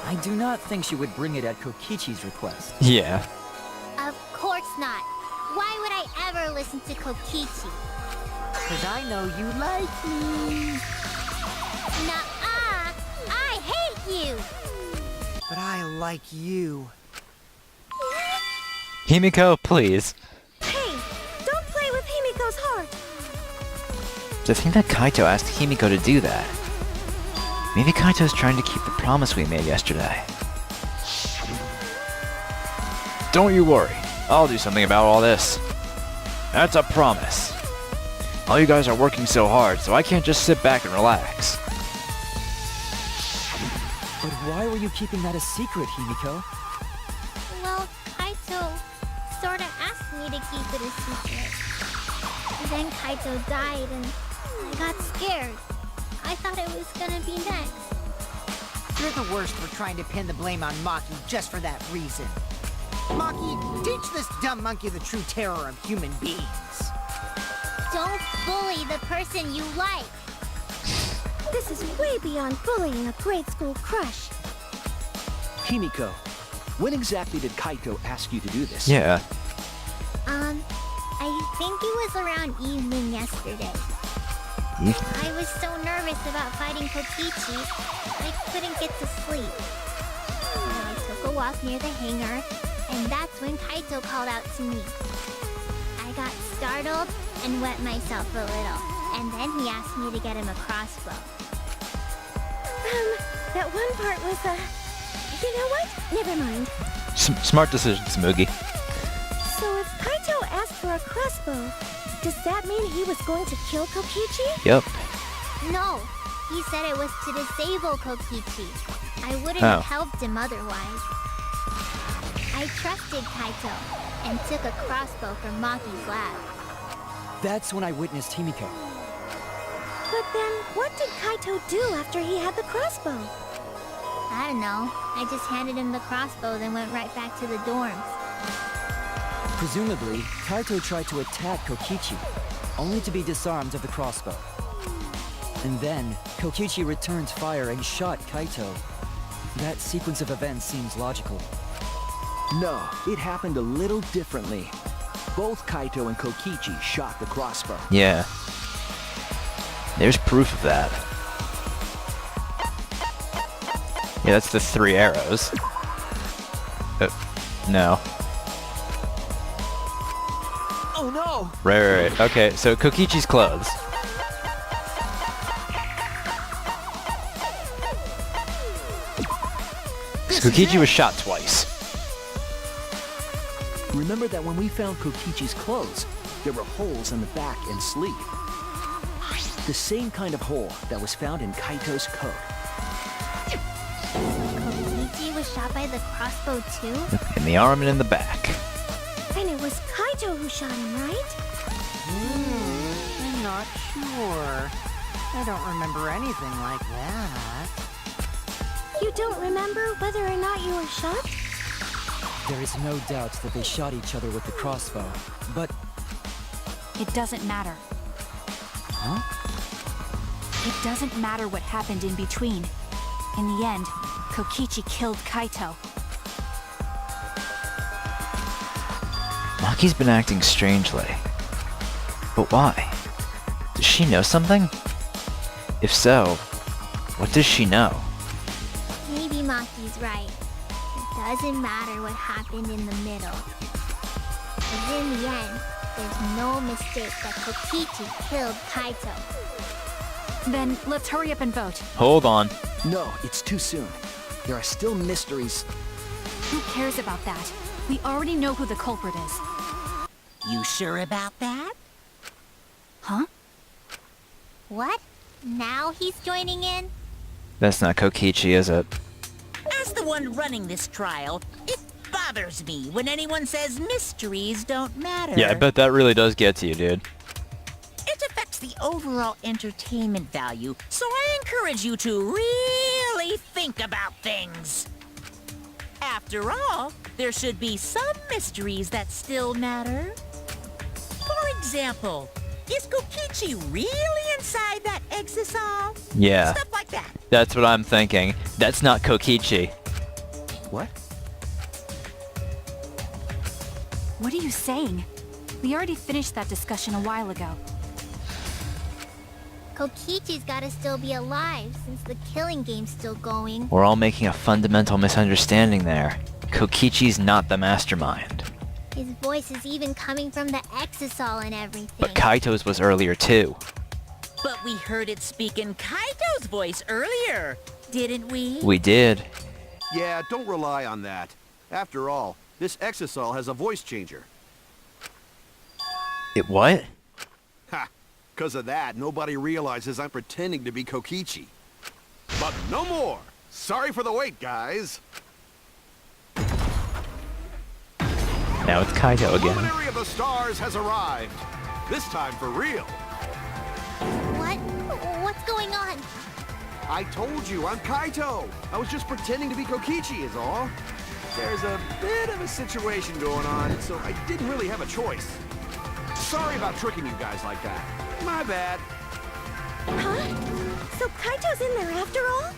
[SPEAKER 3] I do not think she would bring it at Kokichi's request.
[SPEAKER 1] Yeah.
[SPEAKER 5] Of course not. Why would I ever listen to Kokichi?
[SPEAKER 9] Cause I know you like me.
[SPEAKER 5] Nuh-uh! I hate you!
[SPEAKER 9] But I like you.
[SPEAKER 1] Himiko, please.
[SPEAKER 4] Hey, don't play with Himiko's heart.
[SPEAKER 1] To think that Kaito asked Himiko to do that. Maybe Kaito's trying to keep the promise we made yesterday. Don't you worry. I'll do something about all this. That's a promise. All you guys are working so hard, so I can't just sit back and relax.
[SPEAKER 3] But why were you keeping that a secret, Himiko?
[SPEAKER 5] Well, Kaito sorta asked me to keep it a secret. Then Kaito died and I got scared. I thought it was gonna be next.
[SPEAKER 9] You're the worst for trying to pin the blame on Maki just for that reason. Maki, teach this dumb monkey the true terror of human beings.
[SPEAKER 5] Don't bully the person you like.
[SPEAKER 4] This is way beyond bullying a grade school crush.
[SPEAKER 6] Himiko, when exactly did Kaito ask you to do this?
[SPEAKER 1] Yeah.
[SPEAKER 5] I think it was around evening yesterday. I was so nervous about fighting Kokichi, I couldn't get to sleep. I took a walk near the hangar, and that's when Kaito called out to me. I got startled and wet myself a little, and then he asked me to get him a crossbow.
[SPEAKER 4] That one part was, you know what? Never mind.
[SPEAKER 1] Smart decision, Smoogie.
[SPEAKER 4] So if Kaito asked for a crossbow, does that mean he was going to kill Kokichi?
[SPEAKER 1] Yep.
[SPEAKER 5] No, he said it was to disable Kokichi. I wouldn't
[SPEAKER 1] Oh.
[SPEAKER 5] have helped him otherwise. I trusted Kaito and took a crossbow from Maki's lab.
[SPEAKER 3] That's when I witnessed Himiko.
[SPEAKER 4] But then, what did Kaito do after he had the crossbow?
[SPEAKER 5] I don't know. I just handed him the crossbow, then went right back to the dorms.
[SPEAKER 3] Presumably, Kaito tried to attack Kokichi, only to be disarmed of the crossbow. And then, Kokichi returned fire and shot Kaito. That sequence of events seems logical.
[SPEAKER 6] No, it happened a little differently. Both Kaito and Kokichi shot the crossbow.
[SPEAKER 1] Yeah. There's proof of that. Yeah, that's the 3 arrows. No.
[SPEAKER 9] Oh no!
[SPEAKER 1] Right. Okay, so Kokichi's clothes. Kokichi was shot twice.
[SPEAKER 6] Remember that when we found Kokichi's clothes, there were holes in the back and sleeve. The same kind of hole that was found in Kaito's coat.
[SPEAKER 5] Kokichi was shot by the crossbow too?
[SPEAKER 1] In the arm and in the back.
[SPEAKER 4] And it was Kaito who shot him, right?
[SPEAKER 9] I'm not sure. I don't remember anything like that.
[SPEAKER 4] You don't remember whether or not you were shot?
[SPEAKER 3] There is no doubt that they shot each other with the crossbow, but...
[SPEAKER 7] It doesn't matter.
[SPEAKER 3] Huh?
[SPEAKER 7] It doesn't matter what happened in between. In the end, Kokichi killed Kaito.
[SPEAKER 1] Maki's been acting strangely. But why? Does she know something? If so, what does she know?
[SPEAKER 5] Maybe Maki's right. It doesn't matter what happened in the middle. Because in the end, there's no mistake that Kokichi killed Kaito.
[SPEAKER 7] Then let's hurry up and vote.
[SPEAKER 1] Hold on.
[SPEAKER 6] No, it's too soon. There are still mysteries.
[SPEAKER 7] Who cares about that? We already know who the culprit is.
[SPEAKER 2] You sure about that?
[SPEAKER 7] Huh?
[SPEAKER 5] What? Now he's joining in?
[SPEAKER 1] That's not Kokichi, is it?
[SPEAKER 2] As the one running this trial, it bothers me when anyone says mysteries don't matter.
[SPEAKER 1] Yeah, I bet that really does get to you, dude.
[SPEAKER 2] It affects the overall entertainment value, so I encourage you to really think about things. After all, there should be some mysteries that still matter. For example, is Kokichi really inside that exisal?
[SPEAKER 1] Yeah.
[SPEAKER 2] Stuff like that.
[SPEAKER 1] That's what I'm thinking. That's not Kokichi.
[SPEAKER 6] What?
[SPEAKER 7] What are you saying? We already finished that discussion a while ago.
[SPEAKER 5] Kokichi's gotta still be alive since the killing game's still going.
[SPEAKER 1] We're all making a fundamental misunderstanding there. Kokichi's not the mastermind.
[SPEAKER 5] His voice is even coming from the exisal and everything.
[SPEAKER 1] But Kaito's was earlier too.
[SPEAKER 2] But we heard it speak in Kaito's voice earlier, didn't we?
[SPEAKER 1] We did.
[SPEAKER 8] Yeah, don't rely on that. After all, this exisal has a voice changer.
[SPEAKER 1] It what?
[SPEAKER 8] Ha! 'Cause of that, nobody realizes I'm pretending to be Kokichi. But no more! Sorry for the wait, guys!
[SPEAKER 1] Now it's Kaito
[SPEAKER 8] The
[SPEAKER 1] again.
[SPEAKER 8] luminary of the stars has arrived. This time for real.
[SPEAKER 5] What? What's going on?
[SPEAKER 8] I told you, I'm Kaito. I was just pretending to be Kokichi is all. There's a bit of a situation going on, so I didn't really have a choice. Sorry about tricking you guys like that. My bad.
[SPEAKER 4] Huh? So Kaito's in there after all?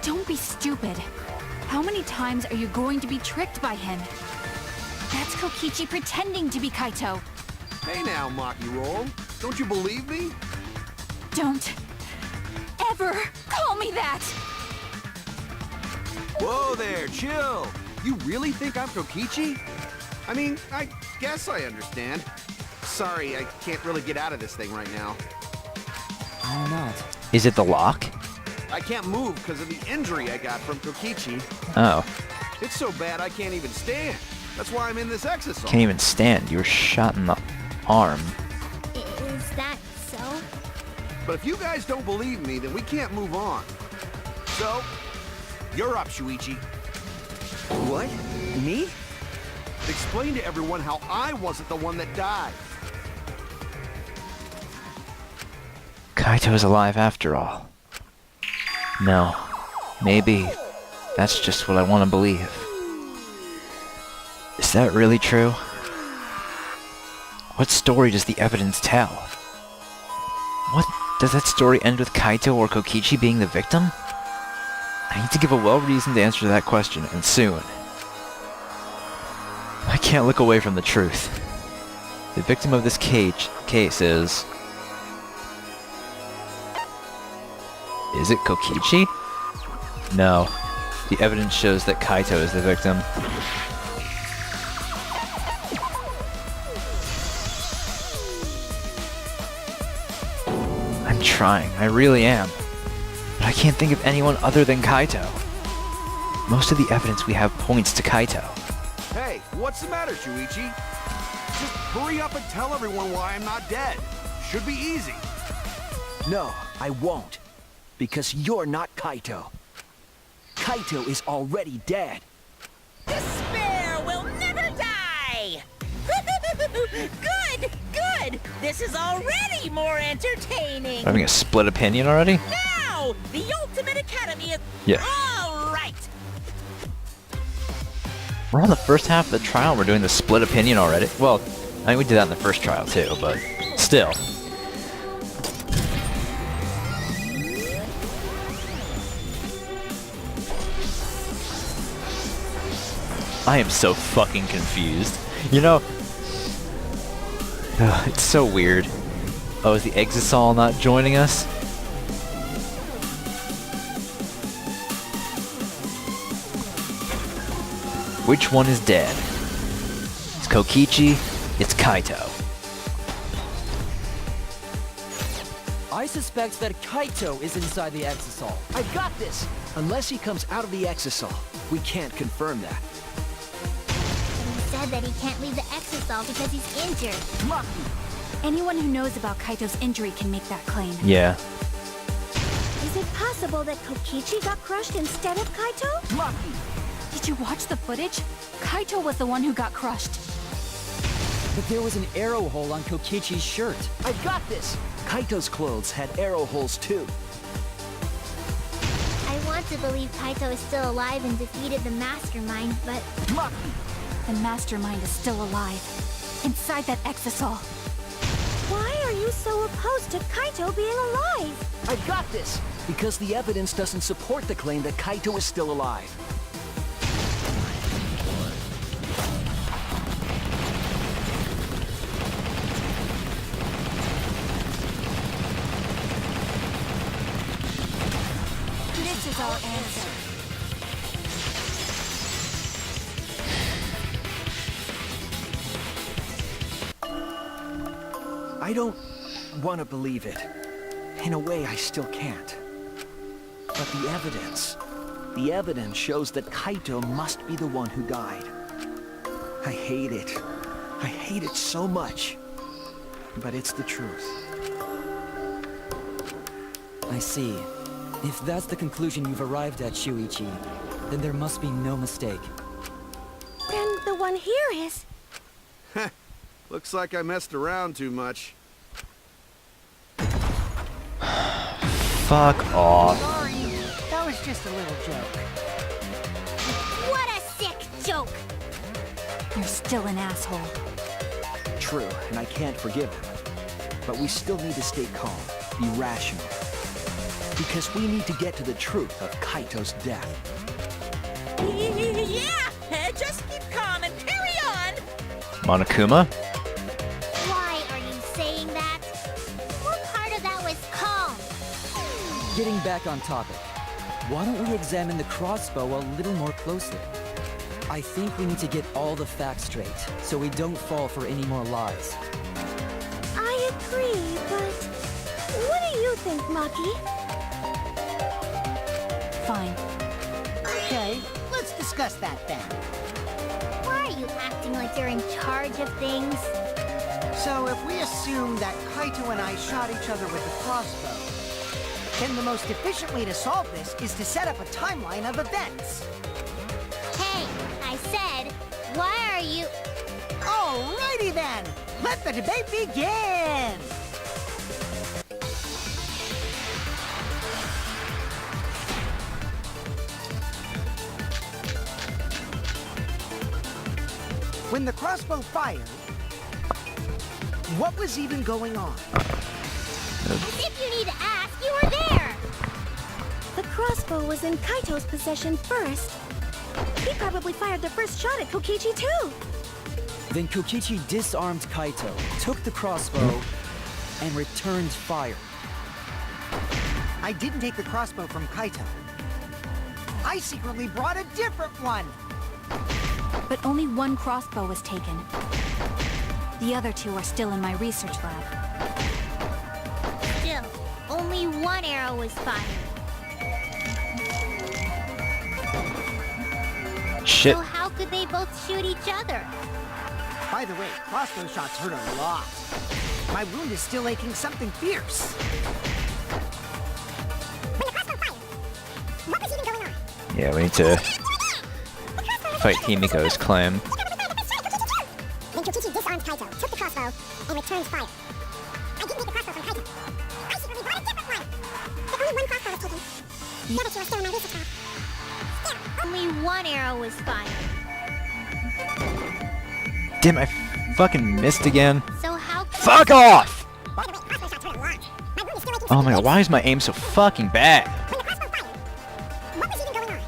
[SPEAKER 7] Don't be stupid. How many times are you going to be tricked by him? That's Kokichi pretending to be Kaito.
[SPEAKER 8] Hey now, Maki Roll. Don't you believe me?
[SPEAKER 7] Don't ever call me that!
[SPEAKER 8] Whoa there, chill. You really think I'm Kokichi? I mean, I guess I understand. Sorry, I can't really get out of this thing right now.
[SPEAKER 3] Why not?
[SPEAKER 1] Is it the lock?
[SPEAKER 8] I can't move because of the injury I got from Kokichi.
[SPEAKER 1] Oh.
[SPEAKER 8] It's so bad I can't even stand. That's why I'm in this exisal.
[SPEAKER 1] Can't even stand. You were shot in the arm.
[SPEAKER 5] Is that so?
[SPEAKER 8] But if you guys don't believe me, then we can't move on. So, you're up, Shuichi.
[SPEAKER 6] What? Me?
[SPEAKER 8] Explain to everyone how I wasn't the one that died.
[SPEAKER 1] Kaito's alive after all. No. Maybe that's just what I want to believe. Is that really true? What story does the evidence tell? What? Does that story end with Kaito or Kokichi being the victim? I need to give a well-reasoned answer to that question, and soon. I can't look away from the truth. The victim of this case is... Is it Kokichi? No. The evidence shows that Kaito is the victim. I'm trying, I really am. But I can't think of anyone other than Kaito. Most of the evidence we have points to Kaito.
[SPEAKER 8] Hey, what's the matter, Shuichi? Just hurry up and tell everyone why I'm not dead. Should be easy.
[SPEAKER 6] No, I won't. Because you're not Kaito. Kaito is already dead.
[SPEAKER 2] Despair will never die! Good! Good! This is already more entertaining!
[SPEAKER 1] Having a split opinion already?
[SPEAKER 2] Now, the Ultimate Academy is...
[SPEAKER 1] Yeah.
[SPEAKER 2] All right!
[SPEAKER 1] We're on the first half of the trial, we're doing the split opinion already. Well, I mean, we did that in the first trial too, but still. I am so fucking confused. You know, it's so weird. Oh, is the Exisol not joining us? Which one is dead? It's Kokichi, it's Kaito.
[SPEAKER 3] I suspect that Kaito is inside the exisal.
[SPEAKER 6] I got this! Unless he comes out of the exisal, we can't confirm that.
[SPEAKER 5] He said that he can't leave the exisal because he's injured.
[SPEAKER 7] Anyone who knows about Kaito's injury can make that claim.
[SPEAKER 1] Yeah.
[SPEAKER 4] Is it possible that Kokichi got crushed instead of Kaito?
[SPEAKER 7] Did you watch the footage? Kaito was the one who got crushed.
[SPEAKER 3] But there was an arrow hole on Kokichi's shirt.
[SPEAKER 6] I got this! Kaito's clothes had arrow holes too.
[SPEAKER 5] I want hard to believe Kaito is still alive and defeated the mastermind, but...
[SPEAKER 9] Maki!
[SPEAKER 7] The mastermind is still alive. Inside that exisal.
[SPEAKER 4] Why are you so opposed to Kaito being alive?
[SPEAKER 6] I've got this! Because the evidence doesn't support the claim that Kaito is still alive.
[SPEAKER 7] This is our answer.
[SPEAKER 6] I don't want to believe it. In a way, I still can't. But the evidence shows that Kaito must be the one who died. I hate it. I hate it so much. But it's the truth.
[SPEAKER 3] I see. If that's the conclusion you've arrived at, Shuichi, then there must be no mistake.
[SPEAKER 4] Then the one here is...
[SPEAKER 8] Looks like I messed around too much.
[SPEAKER 1] Fuck off.
[SPEAKER 9] Sorry, that was just a little joke.
[SPEAKER 5] What a sick joke!
[SPEAKER 7] You're still an asshole.
[SPEAKER 6] True, and I can't forgive him. But we still need to stay calm, be rational. Because we need to get to the truth of Kaito's death.
[SPEAKER 2] Yeah, just keep calm and carry on.
[SPEAKER 1] Monokuma?
[SPEAKER 5] Why are you saying that? What part of that was calm?
[SPEAKER 3] Getting back on topic, why don't we examine the crossbow a little more closely? I think we need to get all the facts straight, so we don't fall for any more lies.
[SPEAKER 4] I agree, but... What do you think, Maki?
[SPEAKER 7] Fine.
[SPEAKER 9] Okay, let's discuss that then.
[SPEAKER 5] Why are you acting like you're in charge of things?
[SPEAKER 9] So if we assume that Kaito and I shot each other with the crossbow, then the most efficient way to solve this is to set up a timeline of events.
[SPEAKER 5] Hey, I said, why are you...
[SPEAKER 9] Alrighty then! Let the debate begin! When the crossbow fired, what was even going on?
[SPEAKER 5] As if you need to ask, you were there!
[SPEAKER 4] The crossbow was in Kaito's possession first. He probably fired the first shot at Kokichi too.
[SPEAKER 3] Then Kokichi disarmed Kaito, took the crossbow, and returned fire.
[SPEAKER 9] I didn't take the crossbow from Kaito. I secretly brought a different one.
[SPEAKER 7] But only one crossbow was taken. The other two are still in my research lab.
[SPEAKER 5] Still, only one arrow was fired.
[SPEAKER 1] Shit.
[SPEAKER 5] So how could they both shoot each other?
[SPEAKER 9] By the way, crossbow shots hurt a lot. My wound is still aching something fierce. When the crossbow fired, what was even going on?
[SPEAKER 1] Yeah, we need to fight Himiko's claim.
[SPEAKER 10] Then Kokichi disarmed Kaito, took the crossbow, and returned fire. I didn't take the crossbow from Kaito. I secretly brought a different one. But only one crossbow was taken. The other two are still in my research lab. Still,
[SPEAKER 5] Only one arrow was fired.
[SPEAKER 1] Damn, I fucking missed again.
[SPEAKER 5] So how could...
[SPEAKER 1] Fuck off!
[SPEAKER 10] by the way, crossbow shots hurt a lot. My wound is still aching
[SPEAKER 1] Oh my
[SPEAKER 10] something
[SPEAKER 1] god, why is my aim so fucking bad?
[SPEAKER 10] When the crossbow fired, what was even going on?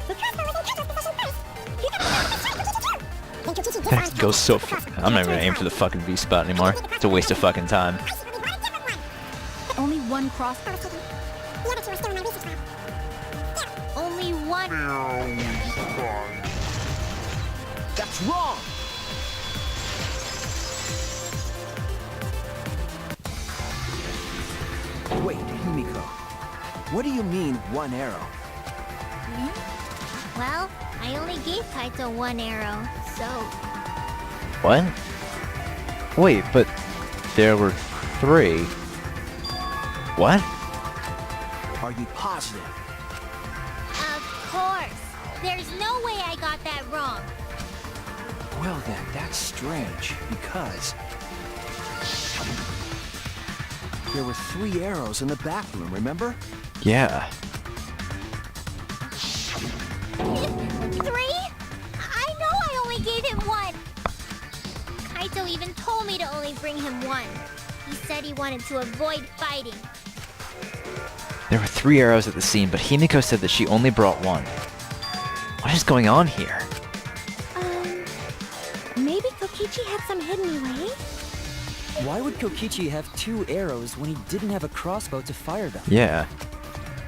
[SPEAKER 10] The crossbow was in Kaito's possession first. He got the shot at Kokichi too. Then Kokichi disarmed
[SPEAKER 1] That goes so.
[SPEAKER 10] Kaito, took the crossbow,
[SPEAKER 1] I'm not
[SPEAKER 10] and
[SPEAKER 1] even gonna aim for the
[SPEAKER 10] returned
[SPEAKER 1] fucking V spot anymore. It's a waste of fucking time.
[SPEAKER 10] fire. I secretly brought a different one.
[SPEAKER 7] Only one crossbow.
[SPEAKER 10] Was taken. The other two are still in my research lab.
[SPEAKER 5] Only one...
[SPEAKER 6] That's wrong! Wait, Himiko. What do you mean, one arrow?
[SPEAKER 5] Well, I only gave Kaito one arrow, so...
[SPEAKER 1] What? Wait, but there were 3. What?
[SPEAKER 6] Are you positive?
[SPEAKER 5] Of course! There's no way I got that wrong.
[SPEAKER 6] Well then, that's strange, because... there were 3 arrows in the bathroom, remember?
[SPEAKER 1] Yeah.
[SPEAKER 5] 3? I know I only gave him 1. Kaito even told me to only bring him 1. He said he wanted to avoid fighting.
[SPEAKER 1] There were 3 arrows at the scene, but Himiko said that she only brought 1. What is going on here?
[SPEAKER 4] Maybe Kokichi had some hidden away?
[SPEAKER 3] Why would Kokichi have 2 arrows when he didn't have a crossbow to fire them?
[SPEAKER 1] Yeah.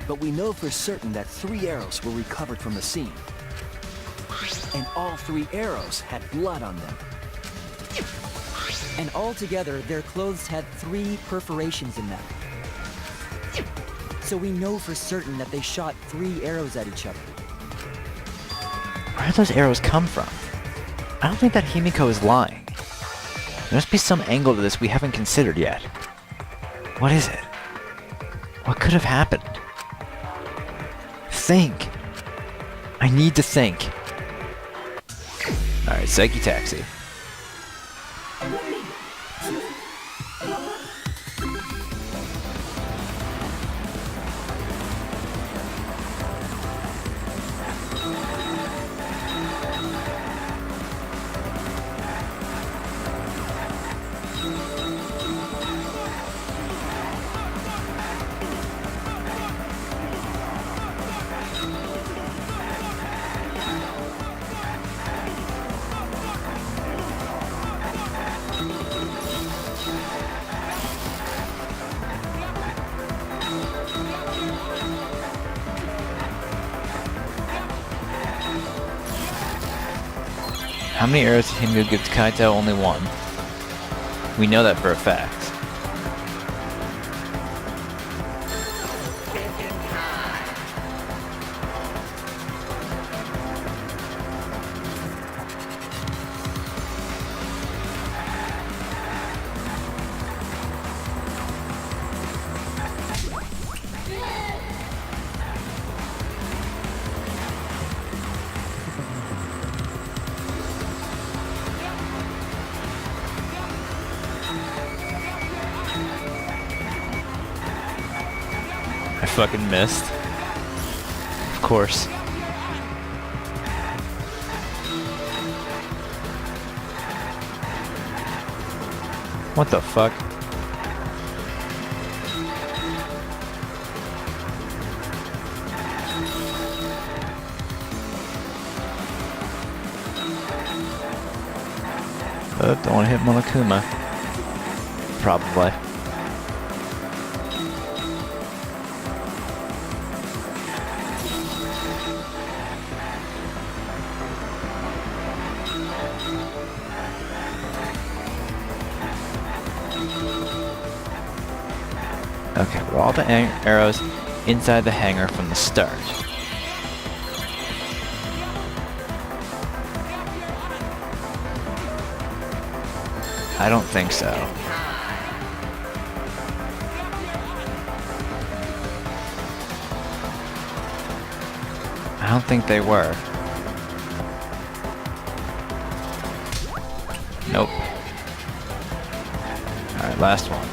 [SPEAKER 6] But we know for certain that 3 arrows were recovered from the scene. And all 3 arrows had blood on them.
[SPEAKER 3] And altogether, their clothes had 3 perforations in them. So we know for certain that they shot 3 arrows at each other.
[SPEAKER 1] Where did those arrows come from? I don't think that Himiko is lying. There must be some angle to this we haven't considered yet. What is it? What could have happened? Think! I need to think. Alright, Psyche Taxi. How many arrows did Himiko give to Kaito? Only 1. We know that for a fact. I fucking missed. Of course. What the fuck? Don't want to hit Monokuma. Probably. Okay, well, all the arrows inside the hangar from the start. I don't think so. I don't think they were. Nope. Alright, last one.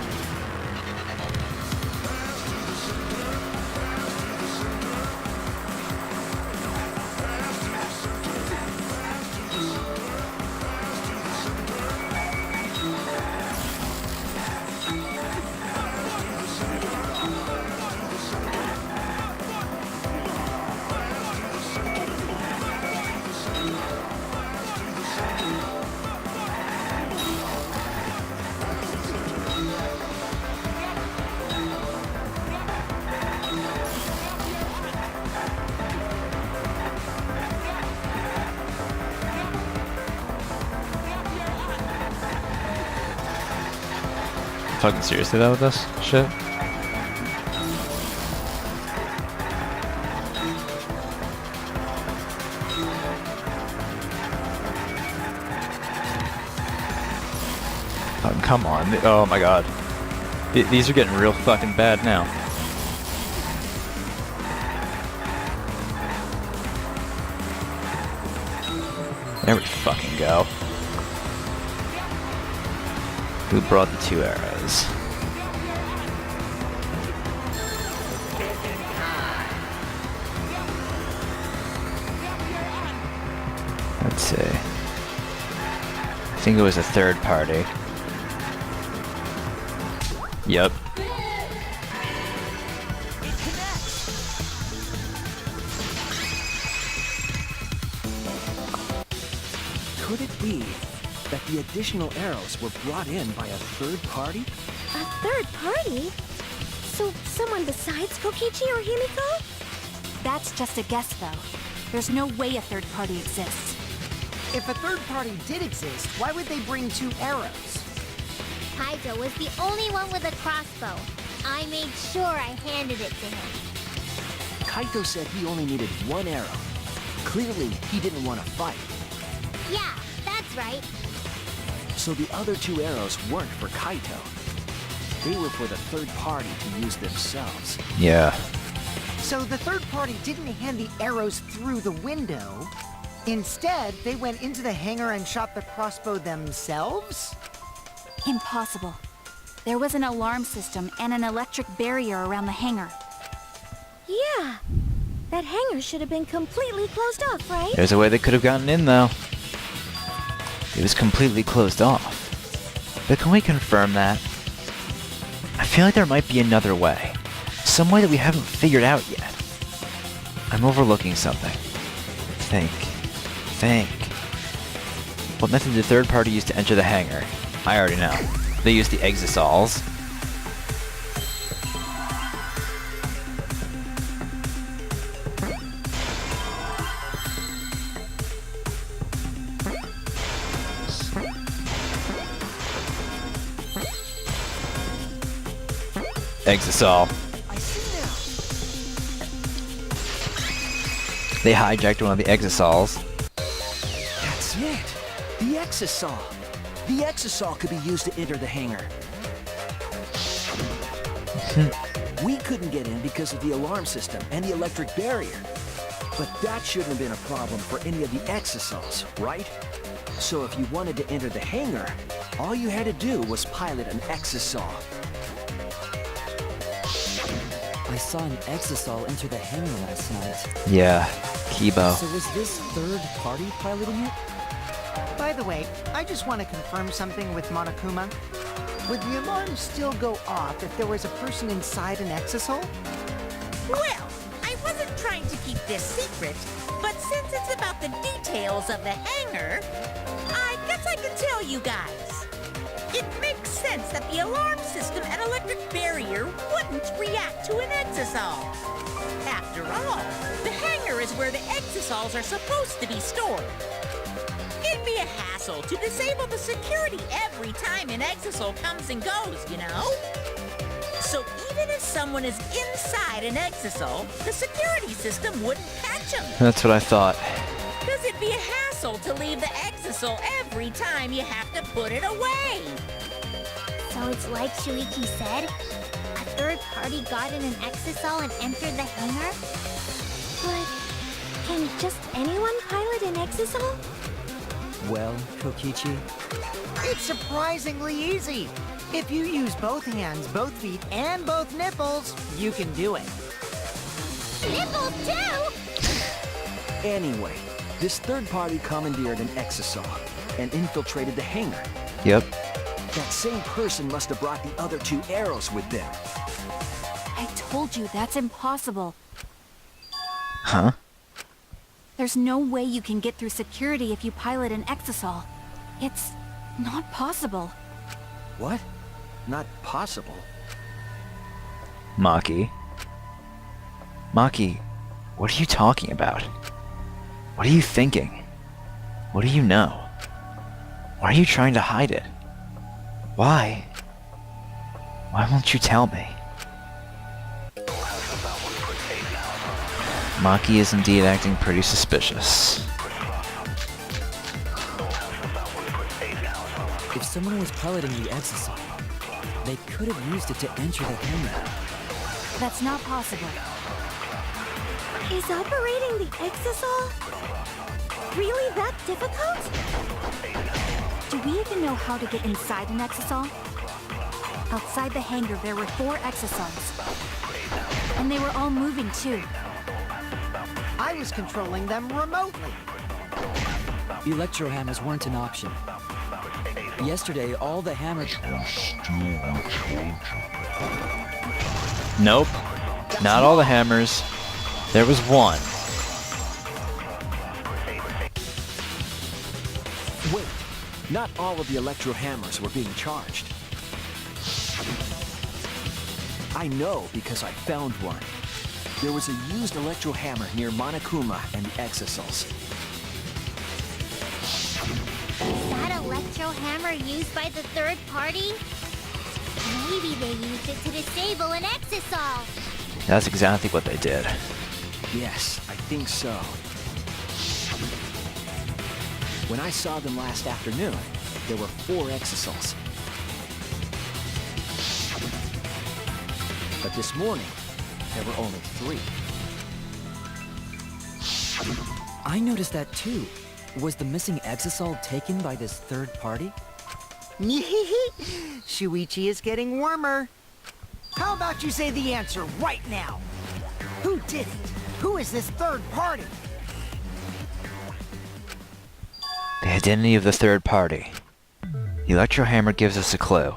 [SPEAKER 1] Fucking seriously though with this shit? Oh, come on. Oh my god. These are getting real fucking bad now. There we fucking go. Who brought the 2 arrows? Let's see. I think it was a third party. Yep.
[SPEAKER 6] Could it be that the additional arrows were brought in by a third party?
[SPEAKER 4] A third party? So someone besides Kokichi or Himiko?
[SPEAKER 7] That's just a guess, though. There's no way a third party exists.
[SPEAKER 9] If a third party did exist, why would they bring 2 arrows?
[SPEAKER 5] Kaito was the only one with a crossbow. I made sure I handed it to him.
[SPEAKER 6] Kaito said he only needed 1 arrow. Clearly, he didn't want to fight.
[SPEAKER 5] Yeah, that's right.
[SPEAKER 6] So the other 2 arrows weren't for Kaito. They were for the third party to use themselves.
[SPEAKER 1] Yeah.
[SPEAKER 9] So the third party didn't hand the arrows through the window. Instead, they went into the hangar and shot the crossbow themselves?
[SPEAKER 7] Impossible. There was an alarm system and an electric barrier around the hangar.
[SPEAKER 4] Yeah. That hangar should have been completely closed off, right?
[SPEAKER 1] There's a way they could have gotten in, though. It was completely closed off. But can we confirm that? I feel like there might be another way. Some way that we haven't figured out yet. I'm overlooking something. Think. What method did the third party use to enter the hangar? I already know. They used the exosols. Exosol.
[SPEAKER 6] I see now.
[SPEAKER 1] They hijacked one of the exosols.
[SPEAKER 6] That's it. The exosol. The exosol could be used to enter the hangar. We couldn't get in because of the alarm system and the electric barrier. But that shouldn't have been a problem for any of the exosols, right? So if you wanted to enter the hangar, all you had to do was pilot an exosol.
[SPEAKER 3] I saw an exosol enter the hangar last night.
[SPEAKER 1] Yeah, Kibo.
[SPEAKER 3] So was this third party piloting it?
[SPEAKER 9] By the way, I just want to confirm something with Monokuma. Would the alarm still go off if there was a person inside an exosol?
[SPEAKER 2] Well, I wasn't trying to keep this secret, but since it's about the details of the hangar, I guess I can tell you guys. It makes sense that the alarm system and electric barrier wouldn't react to an exosol. After all, the hangar is where the exosols are supposed to be stored. It'd be a hassle to disable the security every time an exosol comes and goes, you know? So even if someone is inside an exosol, the security system wouldn't catch them.
[SPEAKER 1] That's what I thought.
[SPEAKER 2] Because it'd be a hassle to leave the exosol every time you have to put it away.
[SPEAKER 5] So it's like Shuichi said? A third party got in an exosol and entered the hangar?
[SPEAKER 4] But can just anyone pilot an exosol?
[SPEAKER 3] Well, Kokichi,
[SPEAKER 9] It's surprisingly easy. If you use both hands, both feet, and both nipples, you can do it.
[SPEAKER 5] Nipples too?
[SPEAKER 6] Anyway, this third party commandeered an exosol and infiltrated the hangar.
[SPEAKER 1] Yep.
[SPEAKER 6] That same person must have brought the other 2 arrows with them.
[SPEAKER 7] I told you that's impossible.
[SPEAKER 1] Huh?
[SPEAKER 7] There's no way you can get through security if you pilot an exosol. It's not possible.
[SPEAKER 6] What? Not possible.
[SPEAKER 1] Maki. Maki, what are you talking about? What are you thinking? What do you know? Why are you trying to hide it? Why? Why won't you tell me? Maki is indeed acting pretty suspicious.
[SPEAKER 3] if someone was piloting the exosol, they could have used it to enter the hangar.
[SPEAKER 7] That's not possible.
[SPEAKER 4] Is operating the exosol really that difficult?
[SPEAKER 7] Do we even know how to get inside an exosol? Outside the hangar, there were 4 exosols. And they were all moving, too.
[SPEAKER 9] I was controlling them remotely.
[SPEAKER 3] Electro hammers weren't an option. Yesterday, all the hammers...
[SPEAKER 1] Nope. Not all the hammers. There was one.
[SPEAKER 6] Wait, not all of the electro hammers were being charged. I know because I found one. There was a used electro hammer near Monokuma and the Exosols.
[SPEAKER 5] Is that electro hammer used by the third party? Maybe they used it to disable an Exosol.
[SPEAKER 1] That's exactly what they did.
[SPEAKER 6] Yes, I think so. When I saw them last afternoon, there were 4 Exosols. But this morning, there were only 3.
[SPEAKER 3] I noticed that too. Was the missing Exosol taken by this third party?
[SPEAKER 9] Shuichi is getting warmer. How about you say the answer right now? Who did it? Who is this third party?
[SPEAKER 1] The identity of the third party. The electro hammer gives us a clue.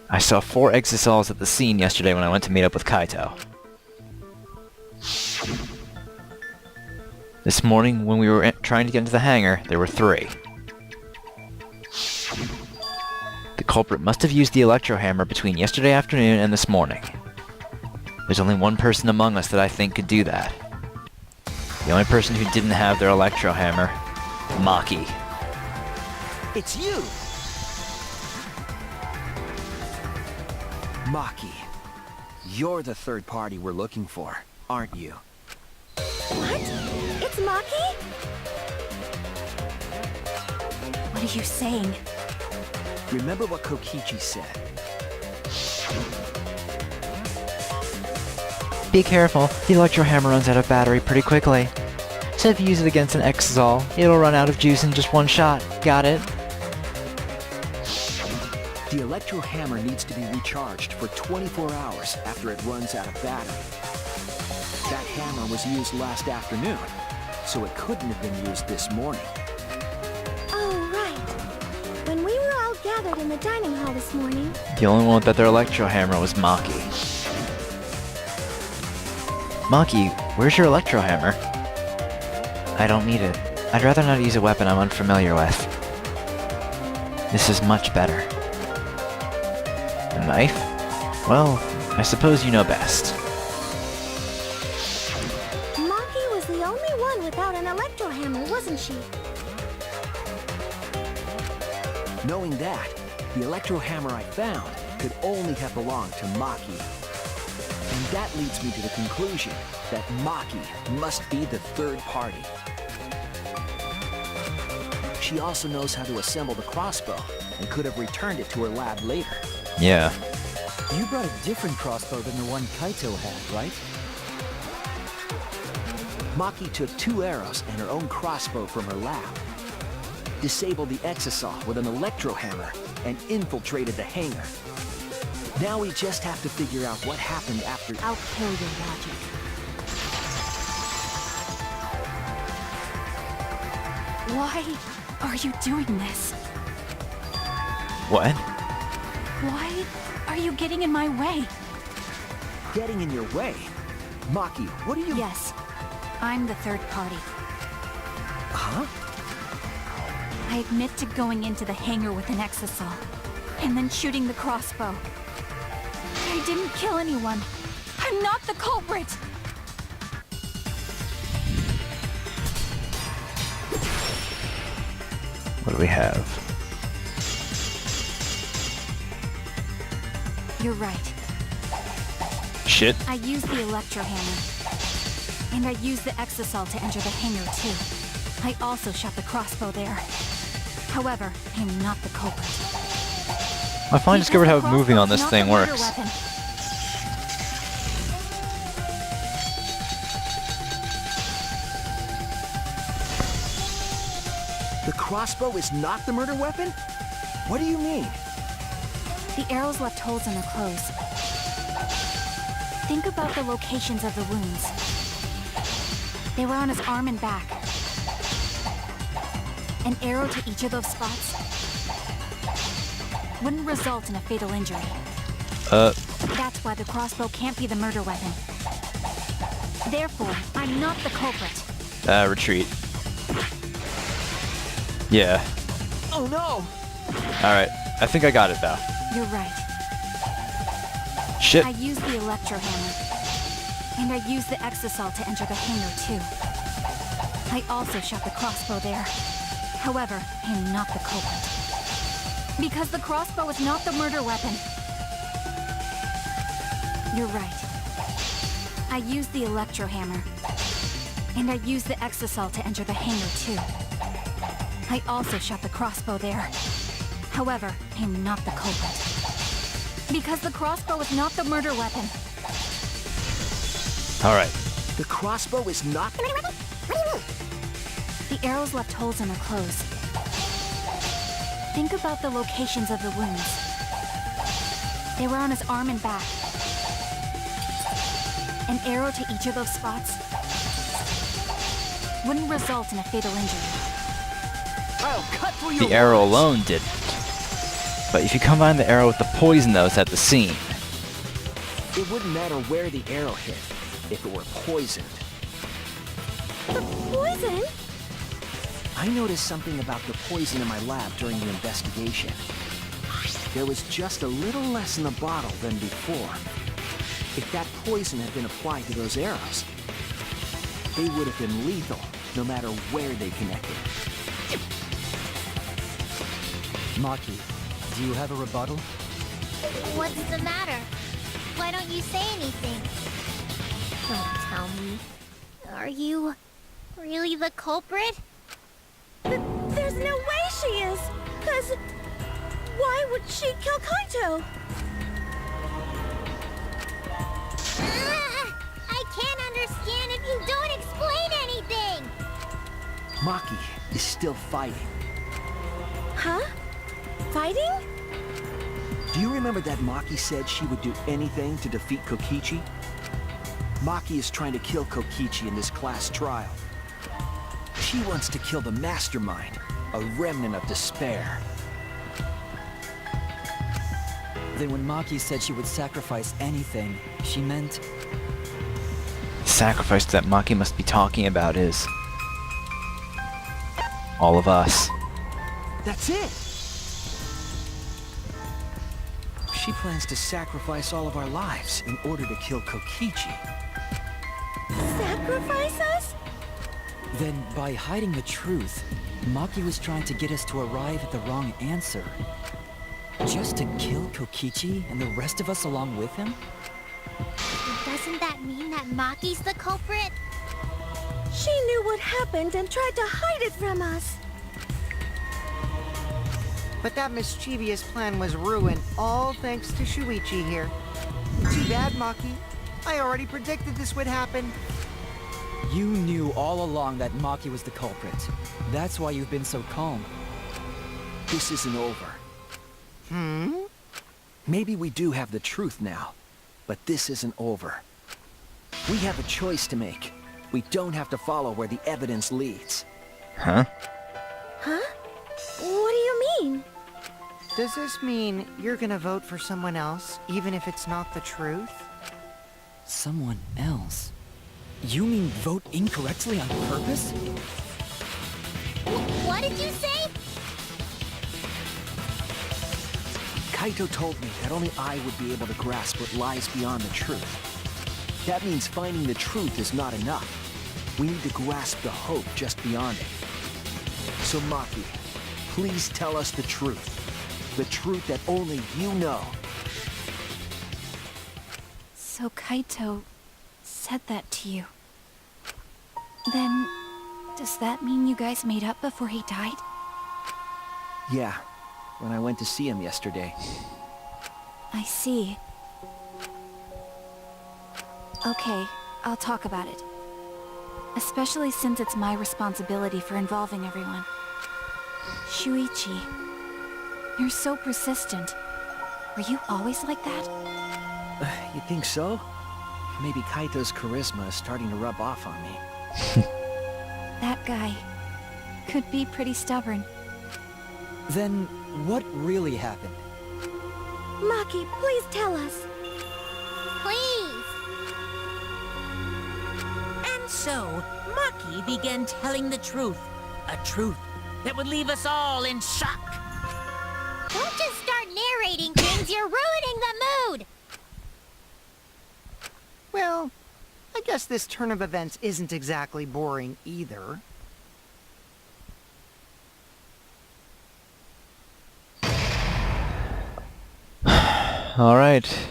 [SPEAKER 1] I saw 4 Exosols at the scene yesterday when I went to meet up with Kaito. This morning, when we were trying to get into the hangar, there were 3. The culprit must have used the electro hammer between yesterday afternoon and this morning. There's only one person among us that I think could do that. The only person who didn't have their electro hammer, Maki.
[SPEAKER 6] It's you! Maki, you're the third party we're looking for, aren't you?
[SPEAKER 4] What? It's Maki?
[SPEAKER 7] What are you saying?
[SPEAKER 6] Remember what Kokichi said.
[SPEAKER 1] Be careful, the electro hammer runs out of battery pretty quickly. So if you use it against an Exosol, it'll run out of juice in just one shot. Got it?
[SPEAKER 6] The electro hammer needs to be recharged for 24 hours after it runs out of battery. That hammer was used last afternoon, so it couldn't have been used this morning.
[SPEAKER 4] Oh, right. When we were all gathered in the dining hall this morning,
[SPEAKER 1] The only one without their electro hammer was Maki. Maki, where's your electro hammer? I don't need it. I'd rather not use a weapon I'm unfamiliar with. This is much better. A knife? Well, I suppose you know best.
[SPEAKER 4] Maki was the only one without an electro hammer, wasn't she?
[SPEAKER 6] Knowing that, the electro hammer I found could only have belonged to Maki. And that leads me to the conclusion that Maki must be the third party. She also knows how to assemble the crossbow and could have returned it to her lab later.
[SPEAKER 1] Yeah.
[SPEAKER 3] You brought a different crossbow than the one Kaito had, right?
[SPEAKER 6] Maki took 2 arrows and her own crossbow from her lab, disabled the Exosol with an electro hammer, and infiltrated the hangar. Now we just have to figure out what happened after...
[SPEAKER 7] I'll kill your logic. Why are you doing this?
[SPEAKER 1] What?
[SPEAKER 7] Why are you getting in my way?
[SPEAKER 6] Getting in your way? Maki, what are you...
[SPEAKER 7] Yes, I'm the third party.
[SPEAKER 6] Huh?
[SPEAKER 7] I admit to going into the hangar with an Exosol, and then shooting the crossbow. I didn't kill anyone. I'm not the culprit!
[SPEAKER 1] What do we have?
[SPEAKER 7] You're right.
[SPEAKER 1] Shit.
[SPEAKER 7] I used the electro hammer. And I used the Exosol to enter the hangar too. I also shot the crossbow there. However, I am not the culprit.
[SPEAKER 1] I finally discovered how moving on this thing
[SPEAKER 7] Not the murder
[SPEAKER 1] works.
[SPEAKER 7] weapon.
[SPEAKER 6] The crossbow is not the murder weapon? What do you mean?
[SPEAKER 7] The arrows left holes in her clothes. Think about the locations of the wounds. They were on his arm and back. An arrow to each of those spots wouldn't result in a fatal injury. That's why the crossbow can't be the murder weapon. Therefore, I'm not the culprit.
[SPEAKER 1] Retreat. Yeah.
[SPEAKER 6] Oh no!
[SPEAKER 1] Alright, I think I got it though.
[SPEAKER 7] You're right.
[SPEAKER 1] Shit.
[SPEAKER 7] I used the electro hammer. And I used the exasol to enter the hangar too. I also shot the crossbow there. However, I am not the culprit. Because the crossbow is not the murder weapon. You're right. I used the electro hammer. And I used the exasol to enter the hangar too. I also shot the crossbow there. However, I am not the culprit. Because the crossbow is not the murder weapon.
[SPEAKER 1] Alright.
[SPEAKER 6] The crossbow is not the murder weapon? What do you mean?
[SPEAKER 7] The arrows left holes in her clothes. Think about the locations of the wounds. They were on his arm and back. An arrow to each of those spots wouldn't result in a fatal injury.
[SPEAKER 6] I'll cut through your
[SPEAKER 1] The arrow
[SPEAKER 6] words.
[SPEAKER 1] alone didn't. But if you combine the arrow with the poison that was at the scene.
[SPEAKER 6] It wouldn't matter where the arrow hit if it were poisoned.
[SPEAKER 4] The poison?
[SPEAKER 6] I noticed something about the poison in my lab during the investigation. There was just a little less in the bottle than before. If that poison had been applied to those arrows, they would have been lethal, no matter where they connected.
[SPEAKER 3] Maki, do you have a rebuttal?
[SPEAKER 5] What's the matter? Why don't you say anything? Don't tell me. Are you really the culprit?
[SPEAKER 4] There's no way she is! 'Cause why would she kill Kaito?
[SPEAKER 5] I can't understand if you don't explain anything!
[SPEAKER 6] Maki is still fighting.
[SPEAKER 4] Huh? Fighting?
[SPEAKER 6] Do you remember that Maki said she would do anything to defeat Kokichi? Maki is trying to kill Kokichi in this class trial. She wants to kill the mastermind, a remnant of despair.
[SPEAKER 3] Then when Maki said she would sacrifice anything, she meant...
[SPEAKER 1] The sacrifice that Maki must be talking about is... all of us.
[SPEAKER 6] That's it! She plans to sacrifice all of our lives in order to kill Kokichi.
[SPEAKER 4] Sacrifice us?
[SPEAKER 3] Then, by hiding the truth, Maki was trying to get us to arrive at the wrong answer. Just to kill Kokichi and the rest of us along with him?
[SPEAKER 5] Doesn't that mean that Maki's the culprit?
[SPEAKER 4] She knew what happened and tried to hide it from us.
[SPEAKER 9] But that mischievous plan was ruined, all thanks to Shuichi here. Too bad, Maki. I already predicted this would happen.
[SPEAKER 3] You knew all along that Maki was the culprit. That's why you've been so calm.
[SPEAKER 6] This isn't over. Maybe we do have the truth now, but this isn't over. We have a choice to make. We don't have to follow where the evidence leads.
[SPEAKER 1] Huh?
[SPEAKER 4] Huh? What do you mean?
[SPEAKER 9] Does this mean you're gonna vote for someone else, even if it's not the truth?
[SPEAKER 3] Someone else? You mean vote incorrectly on purpose?
[SPEAKER 5] What did you say?
[SPEAKER 6] Kaito told me that only I would be able to grasp what lies beyond the truth. That means finding the truth is not enough. We need to grasp the hope just beyond it. So Maki, please tell us the truth. The truth that only you know.
[SPEAKER 7] So Kaito said that to you. Then, does that mean you guys made up before he died?
[SPEAKER 6] Yeah, when I went to see him yesterday.
[SPEAKER 7] I see. Okay, I'll talk about it. Especially since it's my responsibility for involving everyone. Shuichi, you're so persistent. Were you always like that?
[SPEAKER 6] You think so? maybe Kaito's charisma is starting to rub off on me.
[SPEAKER 7] That guy could be pretty stubborn.
[SPEAKER 3] Then, what really happened?
[SPEAKER 4] Maki, please tell us.
[SPEAKER 5] Please.
[SPEAKER 2] And so, Maki began telling the truth. A truth that would leave us all in shock.
[SPEAKER 5] Don't just start narrating things, you're ruining the mood!
[SPEAKER 9] Well, I guess this turn of events isn't exactly boring either.
[SPEAKER 1] Alright.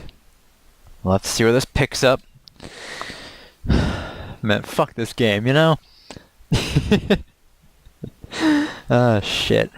[SPEAKER 1] Let's see where this picks up. Man, fuck this game, you know? Ah, shit.